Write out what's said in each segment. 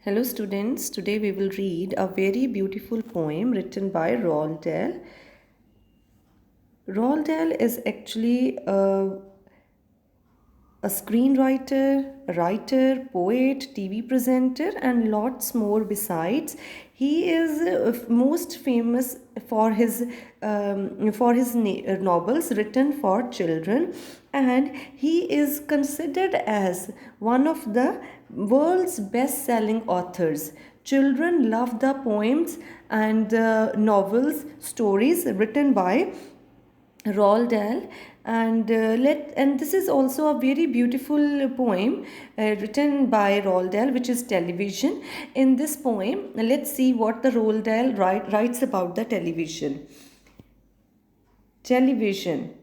Hello students, today we will read a very beautiful poem written by Roald Dahl. Roald Dahl is actually a screenwriter, a writer, poet, TV presenter, and lots more besides. He is most famous for his novels written for children, and he is considered as one of the world's best-selling authors. Children love the poems and novels, stories written by Roald Dahl, and this is also a very beautiful poem written by Roald Dahl, which is television. In this poem, let's see what the Roald Dahl writes about the television. Television.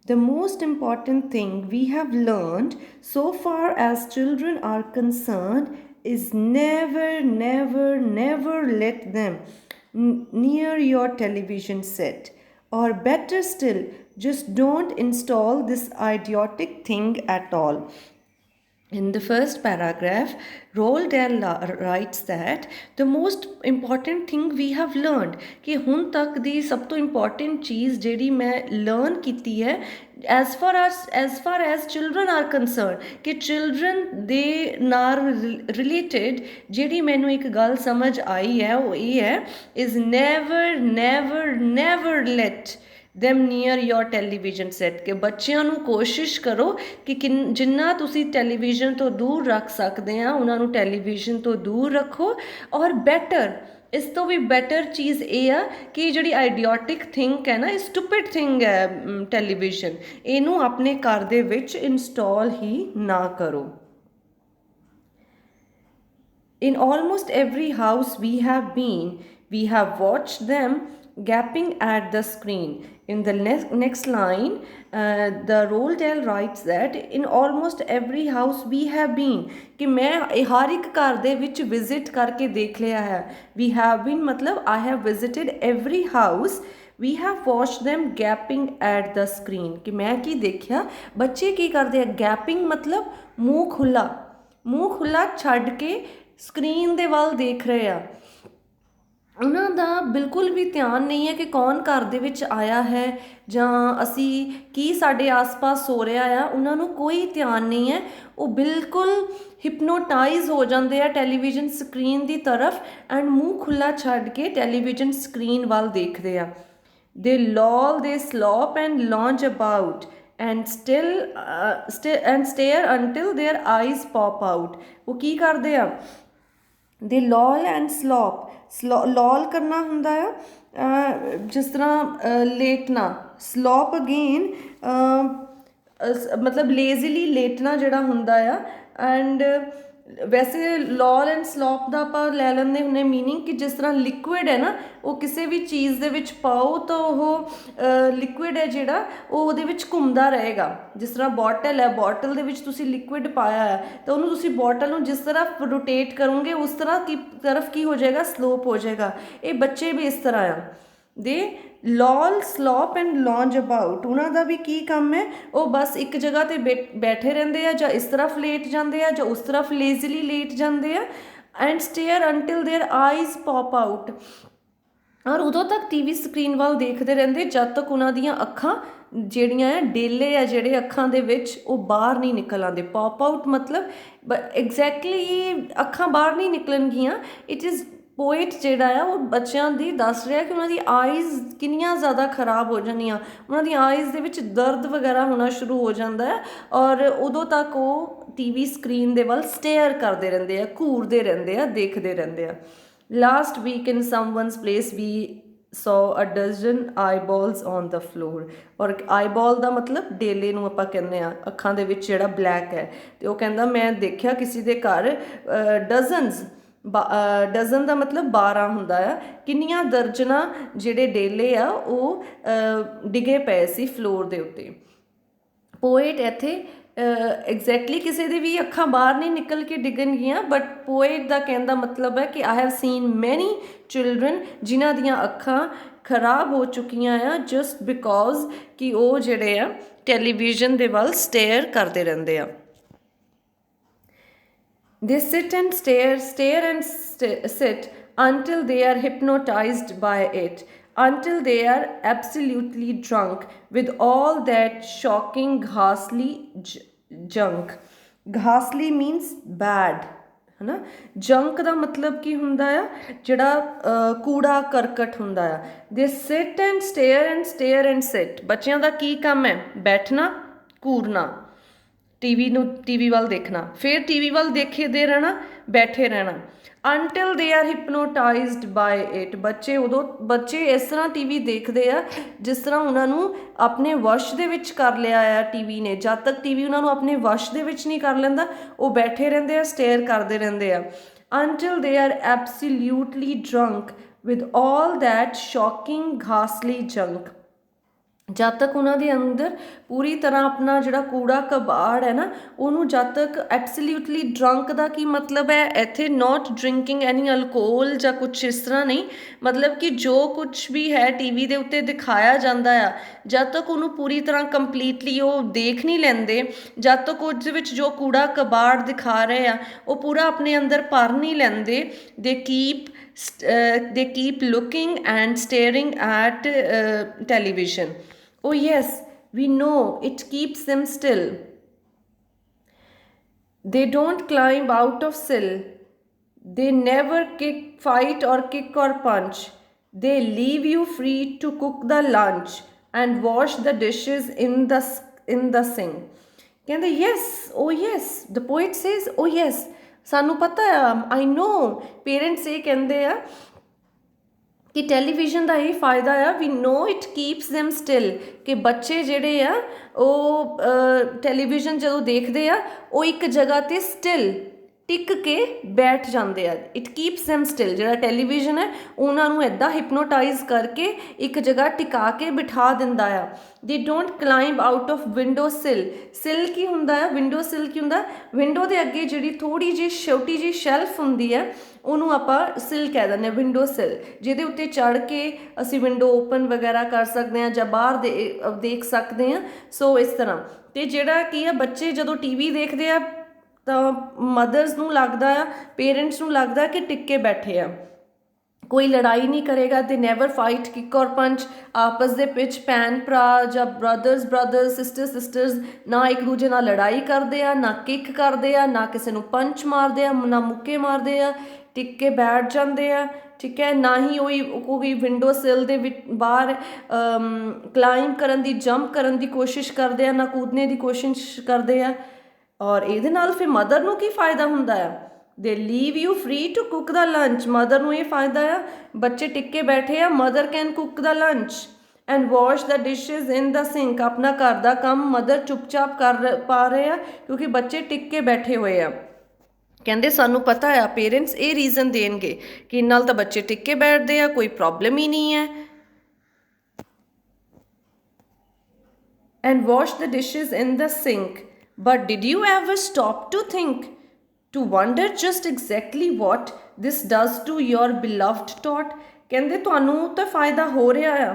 The most important thing we have learned so far as children are concerned is never, never, never let them near your television set. Or better still, just don't install this idiotic thing at all. In the first paragraph, Roald Dahl writes that the most important thing we have learned कि ਹੁਣ तक ਦੀ ਸਭ ਤੋਂ important ਚੀਜ਼ ਜਿਹੜੀ ਮੈਂ learn ਕੀਤੀ ਹੈ as far as children are concerned ਕਿ children ਦੇ ਨਾਲ related ਜਿਹੜੀ ਮੈਨੂੰ ਇੱਕ ਗੱਲ ਸਮਝ ਆਈ ਹੈ ਉਹ ਇਹ ਹੈ is never let them near your television set ਕਿ ਬੱਚਿਆਂ ਨੂੰ ਕੋਸ਼ਿਸ਼ ਕਰੋ ਕਿ ਜਿੰਨਾ ਤੁਸੀਂ ਟੈਲੀਵਿਜ਼ਨ ਤੋਂ ਦੂਰ ਰੱਖ ਸਕਦੇ ਆ ਉਹਨਾਂ ਨੂੰ ਟੈਲੀਵਿਜ਼ਨ ਤੋਂ ਦੂਰ ਰੱਖੋ ਔਰ ਬੈਟਰ ਇਸ ਤੋਂ ਵੀ ਬੈਟਰ ਚੀਜ਼ ਇਹ ਆ ਕਿ ਜਿਹੜੀ ਆਈਡੀਓਟਿਕ ਥਿੰਕ ਹੈ ਨਾ ਇਹ ਸਟੂਪਿਡ ਥਿੰਗ ਹੈ ਟੈਲੀਵਿਜ਼ਨ ਇਹਨੂੰ ਆਪਣੇ ਘਰ ਦੇ ਵਿੱਚ ਇੰਸਟਾਲ ਹੀ ਨਾ ਕਰੋ In almost every house we have watched them gapping at the screen. In the next line, the Roald Dahl writes that in almost every house we have been कि मैं हर एक घर दे विच visit करके देख लिया है we have been मतलब I have visited every house we have watched them gapping at the screen कि मैं की देखिया बच्चे की करते हैं gapping मतलब मुँह खुला छड़ के ਸਕਰੀਨ ਦੇ ਵੱਲ ਦੇਖ ਰਹੇ ਆ ਉਹਨਾਂ ਦਾ ਬਿਲਕੁਲ ਵੀ ਧਿਆਨ ਨਹੀਂ ਹੈ ਕਿ ਕੌਣ ਘਰ ਦੇ ਵਿੱਚ ਆਇਆ ਹੈ ਜਾਂ ਅਸੀਂ ਕੀ ਸਾਡੇ ਆਸ-ਪਾਸ ਹੋ ਰਿਹਾ ਆ ਉਹਨਾਂ ਨੂੰ ਕੋਈ ਧਿਆਨ ਨਹੀਂ ਹੈ ਉਹ ਬਿਲਕੁਲ ਹਿਪਨੋਟਾਈਜ਼ ਹੋ ਜਾਂਦੇ ਆ ਟੈਲੀਵਿਜ਼ਨ ਸਕਰੀਨ ਦੀ ਤਰਫ ਐਂਡ ਮੂੰਹ ਖੁੱਲਾ ਛੱਡ ਕੇ ਟੈਲੀਵਿਜ਼ਨ ਸਕਰੀਨ ਵੱਲ ਦੇਖਦੇ ਆ ਦੇ loll they slop and lounge about and stare until their eyes pop out ਉਹ ਕੀ ਕਰਦੇ ਆ ਦੇ loll and slop ਕਰਨਾ ਹੁੰਦਾ ਆ ਜਿਸ ਤਰ੍ਹਾਂ ਲੇਟਣਾ slop ਅਗੇਨ ਮਤਲਬ ਲੇਜ਼ੀਲੀ ਲੇਟਣਾ ਜਿਹੜਾ ਹੁੰਦਾ ਆ ਐਂਡ ਵੈਸੇ loll and slop ਦਾ ਆਪਾਂ ਲੈ ਲੈਂਦੇ ਹੁੰਦੇ ਮੀਨਿੰਗ ਕਿ ਜਿਸ ਤਰ੍ਹਾਂ ਲਿਕੁਇਡ ਹੈ ਨਾ ਉਹ ਕਿਸੇ ਵੀ ਚੀਜ਼ ਦੇ ਵਿੱਚ ਪਾਓ ਤਾਂ ਉਹ ਲਿਕੁਇਡ ਹੈ ਜਿਹੜਾ ਉਹ ਉਹਦੇ ਵਿੱਚ ਘੁੰਮਦਾ ਰਹੇਗਾ ਜਿਸ ਤਰ੍ਹਾਂ ਬੋਟਲ ਹੈ ਬੋਟਲ ਦੇ ਵਿੱਚ ਤੁਸੀਂ ਲਿਕੁਇਡ ਪਾਇਆ ਹੈ ਤਾਂ ਉਹਨੂੰ ਤੁਸੀਂ ਬੋਟਲ ਨੂੰ ਜਿਸ ਤਰ੍ਹਾਂ ਰੋਟੇਟ ਕਰੋਗੇ ਉਸ ਤਰ੍ਹਾਂ ਕੀ ਤਰਫ ਕੀ ਹੋ ਜਾਏਗਾ ਸਲੋਪ ਹੋ ਜਾਏਗਾ ਇਹ ਬੱਚੇ ਵੀ ਇਸ ਤਰ੍ਹਾਂ ਆ ਦੇ loll slop and lounge about ਉਹਨਾਂ ਦਾ ਵੀ ਕੀ ਕੰਮ ਹੈ ਉਹ ਬਸ ਇੱਕ ਜਗ੍ਹਾ 'ਤੇ ਬੈਠੇ ਰਹਿੰਦੇ ਆ ਜਾਂ ਇਸ ਤਰਫ ਲੇਟ ਜਾਂਦੇ ਆ ਜਾਂ ਉਸ ਤਰਫ ਲੇਜ਼ੀਲੀ ਲੇਟ ਜਾਂਦੇ ਆ and stare until their eyes pop out ਔਰ ਉਦੋਂ ਤੱਕ ਟੀਵੀ ਸਕਰੀਨ ਵੱਲ ਦੇਖਦੇ ਰਹਿੰਦੇ ਜਦ ਤੱਕ ਉਹਨਾਂ ਦੀਆਂ ਅੱਖਾਂ ਜਿਹੜੀਆਂ ਆ ਡੇਲੇ ਆ ਜਿਹੜੇ ਅੱਖਾਂ ਦੇ ਵਿੱਚ ਉਹ ਬਾਹਰ ਨਹੀਂ ਨਿਕਲ ਆਉਂਦੇ ਪੌਪ ਆਊਟ ਮਤਲਬ ਐਗਜ਼ੈਕਟਲੀ ਅੱਖਾਂ ਬਾਹਰ ਨਹੀਂ ਨਿਕਲਣਗੀਆਂ ਇਟ ਇਜ਼ ਪੋਇਟ ਜਿਹੜਾ ਆ ਉਹ ਬੱਚਿਆਂ ਦੀ ਦੱਸ ਰਿਹਾ ਕਿ ਉਹਨਾਂ ਦੀ ਆਈਜ਼ ਕਿੰਨੀਆਂ ਜ਼ਿਆਦਾ ਖਰਾਬ ਹੋ ਜਾਂਦੀਆਂ ਉਹਨਾਂ ਦੀ ਆਈਜ਼ ਦੇ ਵਿੱਚ ਦਰਦ ਵਗੈਰਾ ਹੋਣਾ ਸ਼ੁਰੂ ਹੋ ਜਾਂਦਾ ਹੈ ਔਰ ਉਦੋਂ ਤੱਕ ਉਹ ਟੀਵੀ ਸਕਰੀਨ ਦੇ ਵੱਲ ਸਟੇਅਰ ਕਰਦੇ ਰਹਿੰਦੇ ਆ ਘੂਰਦੇ ਰਹਿੰਦੇ ਆ ਦੇਖਦੇ ਰਹਿੰਦੇ ਆ last week in someone's place we saw a dozen eyeballs on the floor ਔਰ ਆਈਬॉल ਦਾ ਮਤਲਬ ਡੇਲੇ ਨੂੰ ਆਪਾਂ ਕਹਿੰਦੇ ਆ ਅੱਖਾਂ ਦੇ ਵਿੱਚ ਜਿਹੜਾ ਬਲੈਕ ਹੈ ਤੇ ਉਹ ਕਹਿੰਦਾ ਮੈਂ ਦੇਖਿਆ ਕਿਸੇ ਦੇ ਘਰ ਡਜ਼ਨ ਦਾ ਮਤਲਬ 12 ਹੁੰਦਾ ਆ ਕਿੰਨੀਆਂ ਦਰਜਨਾਂ ਜਿਹੜੇ ਡੇਲੇ ਆ ਉਹ ਡਿੱਗੇ ਪਏ ਸੀ ਫਲੋਰ ਦੇ ਉੱਤੇ ਪੋਇਟ ਇੱਥੇ ਐਗਜ਼ੈਕਟਲੀ ਕਿਸੇ ਦੀ ਵੀ ਅੱਖਾਂ ਬਾਹਰ ਨਹੀਂ ਨਿਕਲ ਕੇ ਡਿੱਗਣਗੀਆਂ ਬਟ ਪੋਇਟ ਦਾ ਕਹਿਣ ਦਾ ਮਤਲਬ ਹੈ ਕਿ ਆਈ ਹੈਵ ਸੀਨ ਮੈਨੀ ਚਿਲਡਰਨ ਜਿਨ੍ਹਾਂ ਦੀਆਂ ਅੱਖਾਂ ਖਰਾਬ ਹੋ ਚੁੱਕੀਆਂ ਆ ਜਸਟ ਬਿਕੋਜ਼ ਕਿ ਉਹ ਜਿਹੜੇ ਆ ਟੈਲੀਵਿਜ਼ਨ ਦੇ ਵੱਲ ਸਟੇਅਰ ਕਰਦੇ ਰਹਿੰਦੇ ਆ They sit and stare and sit until they are hypnotized by it, until they are absolutely drunk with all that shocking, ghastly junk. Ghastly means bad. ਹੈ ਨਾ ਜੰਕ ਦਾ ਮਤਲਬ ਕੀ ਹੁੰਦਾ ਆ ਜਿਹੜਾ ਕੂੜਾ ਕਰਕਟ ਹੁੰਦਾ ਆ ਦੇ ਸਿਟ ਐਂਡ ਸਟੇਅਰ ਐਂਡ ਸਿਟ ਬੱਚਿਆਂ ਦਾ ਕੀ ਕੰਮ ਹੈ ਬੈਠਣਾ ਘੂਰਨਾ ਟੀਵੀ ਵੱਲ ਦੇਖਣਾ ਫਿਰ ਟੀਵੀ ਵੱਲ ਦੇਖਦੇ ਰਹਿਣਾ ਬੈਠੇ ਰਹਿਣਾ until they R ਹਿਪਨੋਟਾਈਜ਼ਡ bye it ਬੱਚੇ ਇਸ ਤਰ੍ਹਾਂ ਟੀਵੀ ਦੇਖਦੇ ਆ ਜਿਸ ਤਰ੍ਹਾਂ ਉਹਨਾਂ ਨੂੰ ਆਪਣੇ ਵਸ਼ ਦੇ ਵਿੱਚ ਕਰ ਲਿਆ ਆ ਟੀਵੀ ਨੇ ਜਦ ਤੱਕ ਟੀਵੀ ਉਹਨਾਂ ਨੂੰ ਆਪਣੇ ਵਸ਼ ਦੇ ਵਿੱਚ ਨਹੀਂ ਕਰ ਲੈਂਦਾ ਉਹ ਬੈਠੇ ਰਹਿੰਦੇ ਆ ਸਟੇਅਰ ਕਰਦੇ ਰਹਿੰਦੇ ਆ until they are absolutely drunk with all that shocking ਘਾਸਲੀ ਜੰਕ ਜਦ ਤੱਕ ਉਹਨਾਂ ਦੇ ਅੰਦਰ ਪੂਰੀ ਤਰ੍ਹਾਂ ਆਪਣਾ ਜਿਹੜਾ ਕੂੜਾ ਕਬਾੜ ਹੈ ਨਾ ਉਹਨੂੰ ਜਦ ਤੱਕ ਐਬਸੋਲਿਊਟਲੀ ਡਰੰਕ ਦਾ ਕੀ ਮਤਲਬ ਹੈ ਇੱਥੇ ਨੋਟ ਡਰਿੰਕਿੰਗ ਐਨੀ ਅਲਕੋਹਲ ਜਾਂ ਕੁਛ ਇਸ ਤਰ੍ਹਾਂ ਨਹੀਂ ਮਤਲਬ ਕਿ ਜੋ ਕੁਛ ਵੀ ਹੈ ਟੀਵੀ ਦੇ ਉੱਤੇ ਦਿਖਾਇਆ ਜਾਂਦਾ ਆ ਜਦ ਤੱਕ ਉਹਨੂੰ ਪੂਰੀ ਤਰ੍ਹਾਂ ਕੰਪਲੀਟਲੀ ਉਹ ਦੇਖ ਨਹੀਂ ਲੈਂਦੇ ਜਦ ਤੱਕ ਉਹਦੇ ਵਿੱਚ ਜੋ ਕੂੜਾ ਕਬਾੜ ਦਿਖਾ ਰਹੇ ਆ ਉਹ ਪੂਰਾ ਆਪਣੇ ਅੰਦਰ ਭਰ ਨਹੀਂ ਲੈਂਦੇ ਦੇ keep looking and staring at television. Oh yes, we know it keeps them still. They don't climb out of sill. They never fight or kick or punch. They leave you free to cook the lunch and wash the dishes in the sink. ਕਹਿੰਦੇ yes, oh yes, the poet says oh yes. ਸਾਨੂੰ ਪਤਾ ਆ ਆਈ ਨੋ parents ਇਹ ਕਹਿੰਦੇ ਆ ਕਿ television ਦਾ ਇਹ ਫਾਇਦਾ ਆ ਵੀ ਨੋ ਇਟ ਕੀਪਸ ਦੈਮ ਸਟਿਲ ਕਿ ਬੱਚੇ ਜਿਹੜੇ ਆ ਉਹ ਟੈਲੀਵਿਜ਼ਨ ਜਦੋਂ ਦੇਖਦੇ ਆ ਉਹ ਇੱਕ ਜਗ੍ਹਾ 'ਤੇ ਸਟਿਲ ਟਿਕ ਕੇ ਬੈਠ ਜਾਂਦੇ ਆ ਇਟ ਕੀਪਸ ਦੈਮ ਸਟਿਲ ਜਿਹੜਾ ਟੈਲੀਵਿਜ਼ਨ ਹੈ ਉਹਨਾਂ ਨੂੰ ਇੱਦਾਂ ਹਿਪਨੋਟਾਈਜ਼ ਕਰਕੇ ਇੱਕ ਜਗ੍ਹਾ ਟਿਕਾ ਕੇ ਬਿਠਾ ਦਿੰਦਾ ਆ they don't climb out of window sill ਕੀ ਹੁੰਦਾ ਆ ਵਿੰਡੋ ਸਿਲ ਕੀ ਹੁੰਦਾ ਵਿੰਡੋ ਦੇ ਅੱਗੇ ਜਿਹੜੀ ਥੋੜ੍ਹੀ ਜਿਹੀ ਛੋਟੀ ਜਿਹੀ ਸ਼ੈਲਫ ਹੁੰਦੀ ਹੈ ਉਹਨੂੰ ਆਪਾਂ ਸਿਲ ਕਹਿ ਦਿੰਦੇ ਹਾਂ ਵਿੰਡੋ ਸਿਲ ਜਿਹਦੇ ਉੱਤੇ ਚੜ੍ਹ ਕੇ ਅਸੀਂ ਵਿੰਡੋ ਓਪਨ ਵਗੈਰਾ ਕਰ ਸਕਦੇ ਹਾਂ ਜਾਂ ਬਾਹਰ ਦੇਖ ਸਕਦੇ ਹਾਂ ਸੋ ਇਸ ਤਰ੍ਹਾਂ ਅਤੇ ਜਿਹੜਾ ਕੀ ਆ ਬੱਚੇ ਜਦੋਂ ਟੀਵੀ ਦੇਖਦੇ ਆ ਤਾਂ ਮਦਰਸ ਨੂੰ ਲੱਗਦਾ ਆ ਪੇਰੈਂਟਸ ਨੂੰ ਲੱਗਦਾ ਕਿ ਟਿੱਕੇ ਬੈਠੇ ਆ ਕੋਈ ਲੜਾਈ ਨਹੀਂ ਕਰੇਗਾ ਤੇ ਨੈਵਰ ਫਾਈਟ ਕਿੱਕ ਔਰ ਪੰਚ ਆਪਸ ਦੇ ਵਿੱਚ ਭੈਣ ਭਰਾ ਜਾਂ ਬ੍ਰਦਰਸ ਸਿਸਟਰਸ ਨਾ ਇੱਕ ਦੂਜੇ ਨਾਲ ਲੜਾਈ ਕਰਦੇ ਆ ਨਾ ਕਿੱਕ ਕਰਦੇ ਆ ਨਾ ਕਿਸੇ ਨੂੰ ਪੰਚ ਮਾਰਦੇ ਆ ਨਾ ਮੁੱਕੇ ਮਾਰਦੇ ਆ ਟਿੱਕ ਕੇ ਬੈਠ ਜਾਂਦੇ ਆ ਠੀਕ ਹੈ ਨਾ ਹੀ ਕੋਈ ਵਿੰਡੋ ਸਿਲ ਦੇ ਵਿੱਚ ਬਾਹਰ ਕਲਾਈਮ ਕਰਨ ਦੀ ਜੰਪ ਕਰਨ ਦੀ ਕੋਸ਼ਿਸ਼ ਕਰਦੇ ਆ ਨਾ ਕੂਦਨੇ ਦੀ ਕੋਸ਼ਿਸ਼ ਕਰਦੇ ਆ ਔਰ ਇਹਦੇ ਨਾਲ ਫਿਰ ਮਦਰ ਨੂੰ ਕੀ ਫਾਇਦਾ ਹੁੰਦਾ ਆ they leave you free to cook the lunch mother ਨੂੰ ਇਹ ਫਾਇਦਾ ਆ ਬੱਚੇ ਟਿੱਕੇ ਬੈਠੇ ਆ mother can cook the lunch and wash the dishes in the sink ਆਪਣਾ ਘਰ ਦਾ ਕੰਮ ਮਦਰ ਚੁੱਪਚਾਪ ਕਰ ਪਾ ਰਹੇ ਆ ਕਿਉਂਕਿ ਬੱਚੇ ਟਿੱਕੇ ਬੈਠੇ ਹੋਏ ਆ ਕਹਿੰਦੇ ਸਾਨੂੰ ਪਤਾ ਆ ਪੇਰੈਂਟਸ ਇਹ ਰੀਜ਼ਨ ਦੇਣਗੇ ਕਿ ਨਾਲ ਤਾਂ ਬੱਚੇ ਟਿੱਕੇ ਬੈਠਦੇ ਆ ਕੋਈ ਪ੍ਰੋਬਲਮ ਹੀ ਨਹੀਂ ਹੈ and wash the dishes in the sink But did you ever stop to think, to wonder just exactly what this does to your beloved tot? ਕਹਿੰਦੇ ਤੁਹਾਨੂੰ ਤਾਂ ਫਾਇਦਾ ਹੋ ਰਿਹਾ ਆ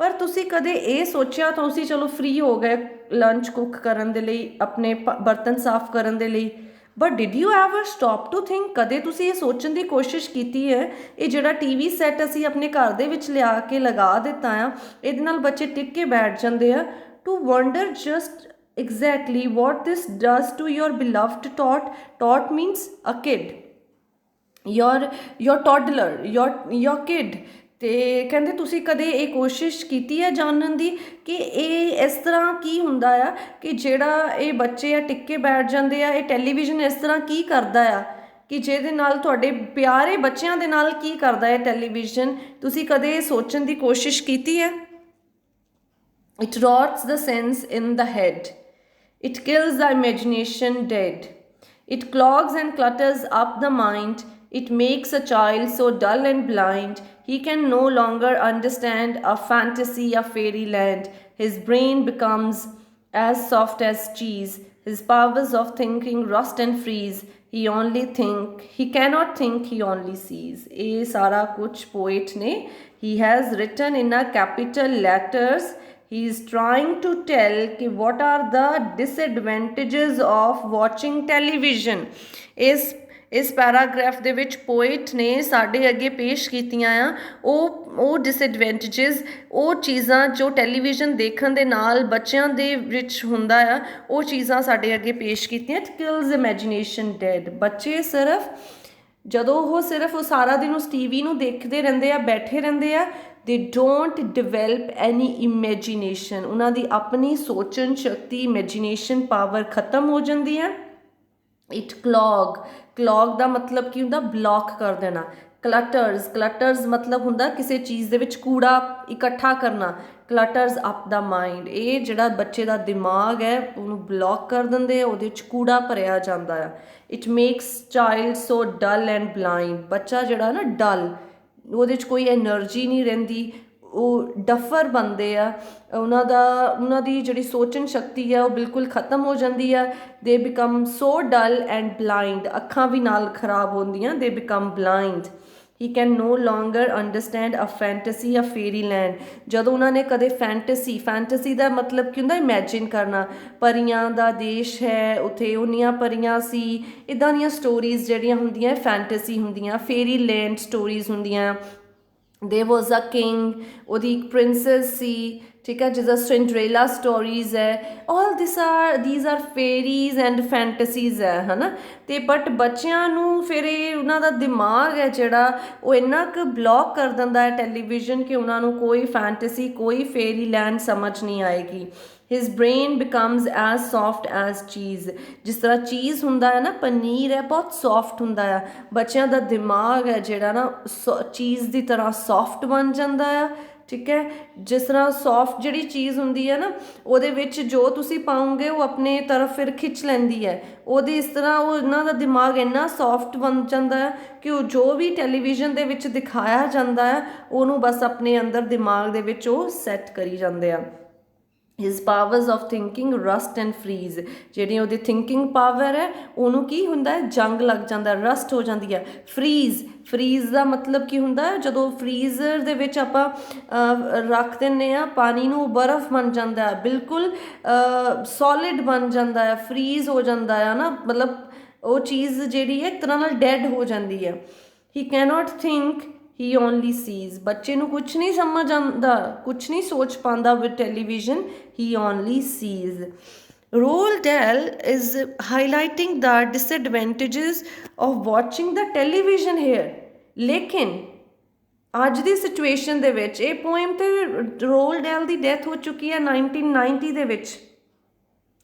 ਪਰ ਤੁਸੀਂ ਕਦੇ ਇਹ ਸੋਚਿਆ ਤੁਸੀਂ ਚਲੋ ਫ੍ਰੀ ਹੋ ਗਏ ਲੰਚ ਕੁੱਕ ਕਰਨ ਦੇ ਲਈ ਆਪਣੇ ਬਰਤਨ ਸਾਫ਼ ਕਰਨ ਦੇ ਲਈ but did you ever stop to think ਕਦੇ ਤੁਸੀਂ ਇਹ ਸੋਚਣ ਦੀ ਕੋਸ਼ਿਸ਼ ਕੀਤੀ ਹੈ ਇਹ ਜਿਹੜਾ ਟੀਵੀ ਸੈੱਟ ਅਸੀਂ ਆਪਣੇ ਘਰ ਦੇ ਵਿੱਚ ਲਿਆ ਕੇ ਲਗਾ ਦਿੱਤਾ ਆ ਇਹਦੇ ਨਾਲ ਬੱਚੇ ਟਿਕ ਕੇ ਬੈਠ ਜਾਂਦੇ ਆ to wonder just exactly what this does to your beloved tot means a kid your toddler your kid ਤੇ ਕਹਿੰਦੇ ਤੁਸੀਂ ਕਦੇ ਇਹ ਕੋਸ਼ਿਸ਼ ਕੀਤੀ ਹੈ ਜਾਣਨ ਦੀ ਕਿ ਇਹ ਇਸ ਤਰ੍ਹਾਂ ਕੀ ਹੁੰਦਾ ਆ ਕਿ ਜਿਹੜਾ ਇਹ ਬੱਚੇ ਆ ਟਿੱਕੇ ਬੈਠ ਜਾਂਦੇ ਆ ਇਹ ਟੈਲੀਵਿਜ਼ਨ ਇਸ ਤਰ੍ਹਾਂ ਕੀ ਕਰਦਾ ਆ ਕਿ ਜਿਹਦੇ ਨਾਲ ਤੁਹਾਡੇ ਪਿਆਰੇ ਬੱਚਿਆਂ ਦੇ ਨਾਲ ਕੀ ਕਰਦਾ ਹੈ ਟੈਲੀਵਿਜ਼ਨ ਤੁਸੀਂ ਕਦੇ ਸੋਚਣ ਦੀ ਕੋਸ਼ਿਸ਼ ਕੀਤੀ ਹੈ it rots the sense in the head It kills the imagination dead. It clogs and clutters up the mind. It makes a child so dull and blind, he can no longer understand a fantasy of fairyland. His brain becomes as soft as cheese. His powers of thinking rust and freeze. He cannot think, he only sees. ਇਹ ਸਾਰਾ ਕੁਝ poet ਨੇ he has written in a capital letters he is trying to tell कि what are the disadvantages of watching television. ਇਸ paragraph ਦੇ ਵਿੱਚ poet ਨੇ ਸਾਡੇ ਅੱਗੇ ਪੇਸ਼ ਕੀਤੀਆਂ ਆ ਉਹ ਡਿਸਐਡਵਾਂਟੇਜਸ, ਉਹ ਚੀਜ਼ਾਂ ਜੋ ਟੈਲੀਵਿਜ਼ਨ ਦੇਖਣ ਦੇ ਨਾਲ ਬੱਚਿਆਂ ਦੇ ਵਿੱਚ ਹੁੰਦਾ ਆ, ਉਹ ਚੀਜ਼ਾਂ ਸਾਡੇ ਅੱਗੇ ਪੇਸ਼ ਕੀਤੀਆਂ। It kills imagination dead. ਬੱਚੇ ਜਦੋਂ ਉਹ ਸਾਰਾ ਦਿਨ ਉਸ ਟੀਵੀ ਨੂੰ ਦੇਖਦੇ ਰਹਿੰਦੇ ਆ, ਬੈਠੇ ਰਹਿੰਦੇ ਆ, they don't develop any imagination, ਉਹਨਾਂ ਦੀ ਆਪਣੀ ਸੋਚਣ ਸ਼ਕਤੀ, ਇਮੈਜੀਨੇਸ਼ਨ ਪਾਵਰ ਖਤਮ ਹੋ ਜਾਂਦੀ ਹੈ। ਇਟ ਕਲੌਗ ਦਾ ਮਤਲਬ ਕੀ ਹੁੰਦਾ? ਬਲੌਕ ਕਰ ਦੇਣਾ। ਕਲਟਰਸ ਮਤਲਬ ਹੁੰਦਾ ਕਿਸੇ ਚੀਜ਼ ਦੇ ਵਿੱਚ ਕੂੜਾ ਇਕੱਠਾ ਕਰਨਾ। ਕਲਟਰਸ ਅਪ ਦਾ ਮਾਈਂਡ, ਇਹ ਜਿਹੜਾ ਬੱਚੇ ਦਾ ਦਿਮਾਗ ਹੈ ਉਹਨੂੰ ਬਲੌਕ ਕਰ ਦਿੰਦੇ ਆ, ਉਹਦੇ ਵਿੱਚ ਕੂੜਾ ਭਰਿਆ ਜਾਂਦਾ ਆ। It makes child so dull and blind, ਬੱਚਾ ਜਿਹੜਾ ਨਾ ਡਲ, ਉਹਦੇ 'ਚ ਕੋਈ ਐਨਰਜੀ ਨਹੀਂ ਰਹਿੰਦੀ, ਉਹ ਡਫਰ ਬਣਦੇ ਆ, ਉਹਨਾਂ ਦੀ ਜਿਹੜੀ ਸੋਚਣ ਸ਼ਕਤੀ ਆ ਉਹ ਬਿਲਕੁਲ ਖਤਮ ਹੋ ਜਾਂਦੀ ਆ। They become so dull and blind, ਅੱਖਾਂ ਵੀ ਨਾਲ ਖਰਾਬ ਹੁੰਦੀਆਂ। They become blind. He can no longer understand a fantasy, a fairy land, ਜਦੋਂ ਉਹਨਾਂ ਨੇ ਕਦੇ ਫੈਂਟਸੀ ਦਾ ਮਤਲਬ ਕੀ ਹੁੰਦਾ? ਇਮੈਜਿਨ ਕਰਨਾ, ਪਰੀਆਂ ਦਾ ਦੇਸ਼ ਹੈ, ਉੱਥੇ ਉਨੀਆਂ ਪਰੀਆਂ ਸੀ, ਇੱਦਾਂ ਦੀਆਂ ਸਟੋਰੀਜ਼ ਜਿਹੜੀਆਂ ਹੁੰਦੀਆਂ ਫੈਂਟਸੀ ਹੁੰਦੀਆਂ। ਫੇਰੀ ਲੈਂਡ ਸਟੋਰੀਜ਼ ਹੁੰਦੀਆਂ। there was a king, ਉਹਦੀ ਇੱਕ ਪ੍ਰਿੰਸੈਸ ਸੀ, ਠੀਕ ਹੈ, ਜਿਸਦਾ ਸਿੰਡਰੇਲਾ ਸਟੋਰੀਜ਼ ਹੈ। ਆਲ these are fairies and fantasies ਹੈ, ਹੈ ਨਾ। ਅਤੇ ਬਟ ਬੱਚਿਆਂ ਨੂੰ ਫਿਰ ਇਹ ਉਹਨਾਂ ਦਾ ਦਿਮਾਗ ਹੈ ਜਿਹੜਾ ਉਹ ਇੰਨਾ ਕੁ ਬਲੌਕ ਕਰ ਦਿੰਦਾ ਹੈ ਟੈਲੀਵਿਜ਼ਨ ਕਿ ਉਹਨਾਂ ਨੂੰ ਕੋਈ ਫੈਂਟਸੀ, ਕੋਈ ਫੇਰੀ ਲੈਂਡ ਸਮਝ ਨਹੀਂ ਆਏਗੀ। His brain becomes as soft as ਚੀਜ਼, ਜਿਸ ਤਰ੍ਹਾਂ ਚੀਜ਼ ਹੁੰਦਾ ਹੈ ਨਾ, ਪਨੀਰ ਹੈ, ਬਹੁਤ ਸੋਫਟ ਹੁੰਦਾ ਆ। ਬੱਚਿਆਂ ਦਾ ਦਿਮਾਗ ਹੈ ਜਿਹੜਾ ਨਾ ਚੀਜ਼ ਦੀ ਤਰ੍ਹਾਂ ਸੋਫਟ ਬਣ ਜਾਂਦਾ ਆ, ਠੀਕ ਹੈ। ਜਿਸ ਤਰ੍ਹਾਂ ਸੋਫਟ ਜਿਹੜੀ ਚੀਜ਼ ਹੁੰਦੀ ਹੈ ਨਾ, ਉਹਦੇ ਵਿੱਚ ਜੋ ਤੁਸੀਂ ਪਾਉਂਗੇ ਉਹ ਆਪਣੇ ਤਰਫ ਫਿਰ ਖਿੱਚ ਲੈਂਦੀ ਹੈ। ਉਹਦੇ ਇਸ ਤਰ੍ਹਾਂ ਉਹ ਇਹਨਾਂ ਦਾ ਦਿਮਾਗ ਇੰਨਾ ਸੋਫਟ ਬਣ ਜਾਂਦਾ ਹੈ ਕਿ ਉਹ ਜੋ ਵੀ ਟੈਲੀਵਿਜ਼ਨ ਦੇ ਵਿੱਚ ਦਿਖਾਇਆ ਜਾਂਦਾ ਹੈ ਉਹਨੂੰ ਬਸ ਆਪਣੇ ਅੰਦਰ ਦਿਮਾਗ ਦੇ ਵਿੱਚ ਉਹ ਸੈੱਟ ਕਰੀ ਜਾਂਦੇ ਆ। His powers of thinking rust and freeze, ਜਿਹੜੀ ਉਹਦੀ ਥਿੰਕਿੰਗ ਪਾਵਰ ਹੈ ਉਹਨੂੰ ਕੀ ਹੁੰਦਾ ਹੈ? ਜੰਗ ਲੱਗ ਜਾਂਦਾ, ਰਸਟ ਹੋ ਜਾਂਦੀ ਹੈ। ਫਰੀਜ਼ ਦਾ ਮਤਲਬ ਕੀ ਹੁੰਦਾ ਹੈ? ਜਦੋਂ ਫਰੀਜ਼ਰ ਦੇ ਵਿੱਚ ਆਪਾਂ ਰੱਖ ਦਿੰਦੇ ਹਾਂ ਪਾਣੀ ਨੂੰ, ਬਰਫ਼ ਬਣ ਜਾਂਦਾ ਹੈ, ਬਿਲਕੁਲ ਸੋਲਿਡ ਬਣ ਜਾਂਦਾ ਹੈ, ਫਰੀਜ਼ ਹੋ ਜਾਂਦਾ ਹੈ ਨਾ, ਮਤਲਬ ਉਹ ਚੀਜ਼ ਜਿਹੜੀ ਹੈ ਇੱਕ ਤਰ੍ਹਾਂ ਨਾਲ ਡੈਡ ਹੋ ਜਾਂਦੀ ਹੈ। ਹੀ ਕੈਨੋਟ ਥਿੰਕ, ਹੀ ਓਨਲੀ ਸੀਜ਼, ਬੱਚੇ ਨੂੰ ਕੁਛ ਨਹੀਂ ਸਮਝ ਆਉਂਦਾ, ਕੁਛ ਨਹੀਂ ਸੋਚ ਪਾਉਂਦਾ with television, he only sees. Roald Dahl is highlighting the disadvantages of watching the television here. ਲੇਕਿਨ ਅੱਜ ਦੀ ਸਿਚੁਏਸ਼ਨ ਦੇ ਵਿੱਚ ਇਹ ਪੋਇਮ ਤੇ ਰੋਲ ਡੈਲ ਦੀ ਡੈਥ ਹੋ ਚੁੱਕੀ ਹੈ 1990 ਦੇ ਵਿੱਚ।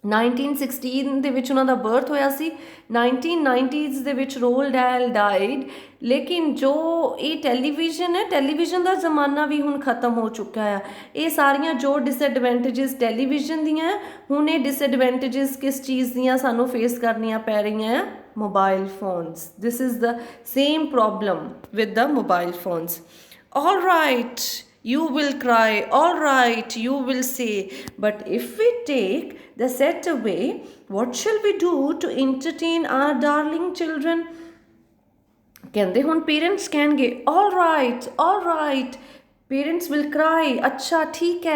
1916 ਦੇ ਵਿੱਚ ਉਹਨਾਂ ਦਾ ਬਰਥ ਹੋਇਆ ਸੀ, 1990s ਦੇ ਵਿੱਚ ਰੋਲ ਡੈਲ ਡਾਈਡ। ਲੇਕਿਨ ਜੋ ਇਹ ਟੈਲੀਵਿਜ਼ਨ ਹੈ, ਟੈਲੀਵਿਜ਼ਨ ਦਾ ਜ਼ਮਾਨਾ ਵੀ ਹੁਣ ਖਤਮ ਹੋ ਚੁੱਕਾ ਆ। ਇਹ ਸਾਰੀਆਂ ਜੋ ਡਿਸਐਡਵਾਂਟੇਜਸ ਟੈਲੀਵਿਜ਼ਨ ਦੀਆਂ, ਹੁਣ ਇਹ ਡਿਸਐਡਵਾਂਟੇਜਸ ਕਿਸ ਚੀਜ਼ ਦੀਆਂ ਸਾਨੂੰ ਫੇਸ ਕਰਨੀਆਂ ਪੈ ਰਹੀਆਂ ਆ? Mobile phones. This is the same problem with the mobile phones. All right, you will cry, all right, you will say, but if we take the set away, what shall we do to entertain our darling children? ਕਹਿੰਦੇ ਹੁਣ parents ਕਹਿਣਗੇ all right, parents will ਕਰਾਈ, ਅੱਛਾ ਠੀਕ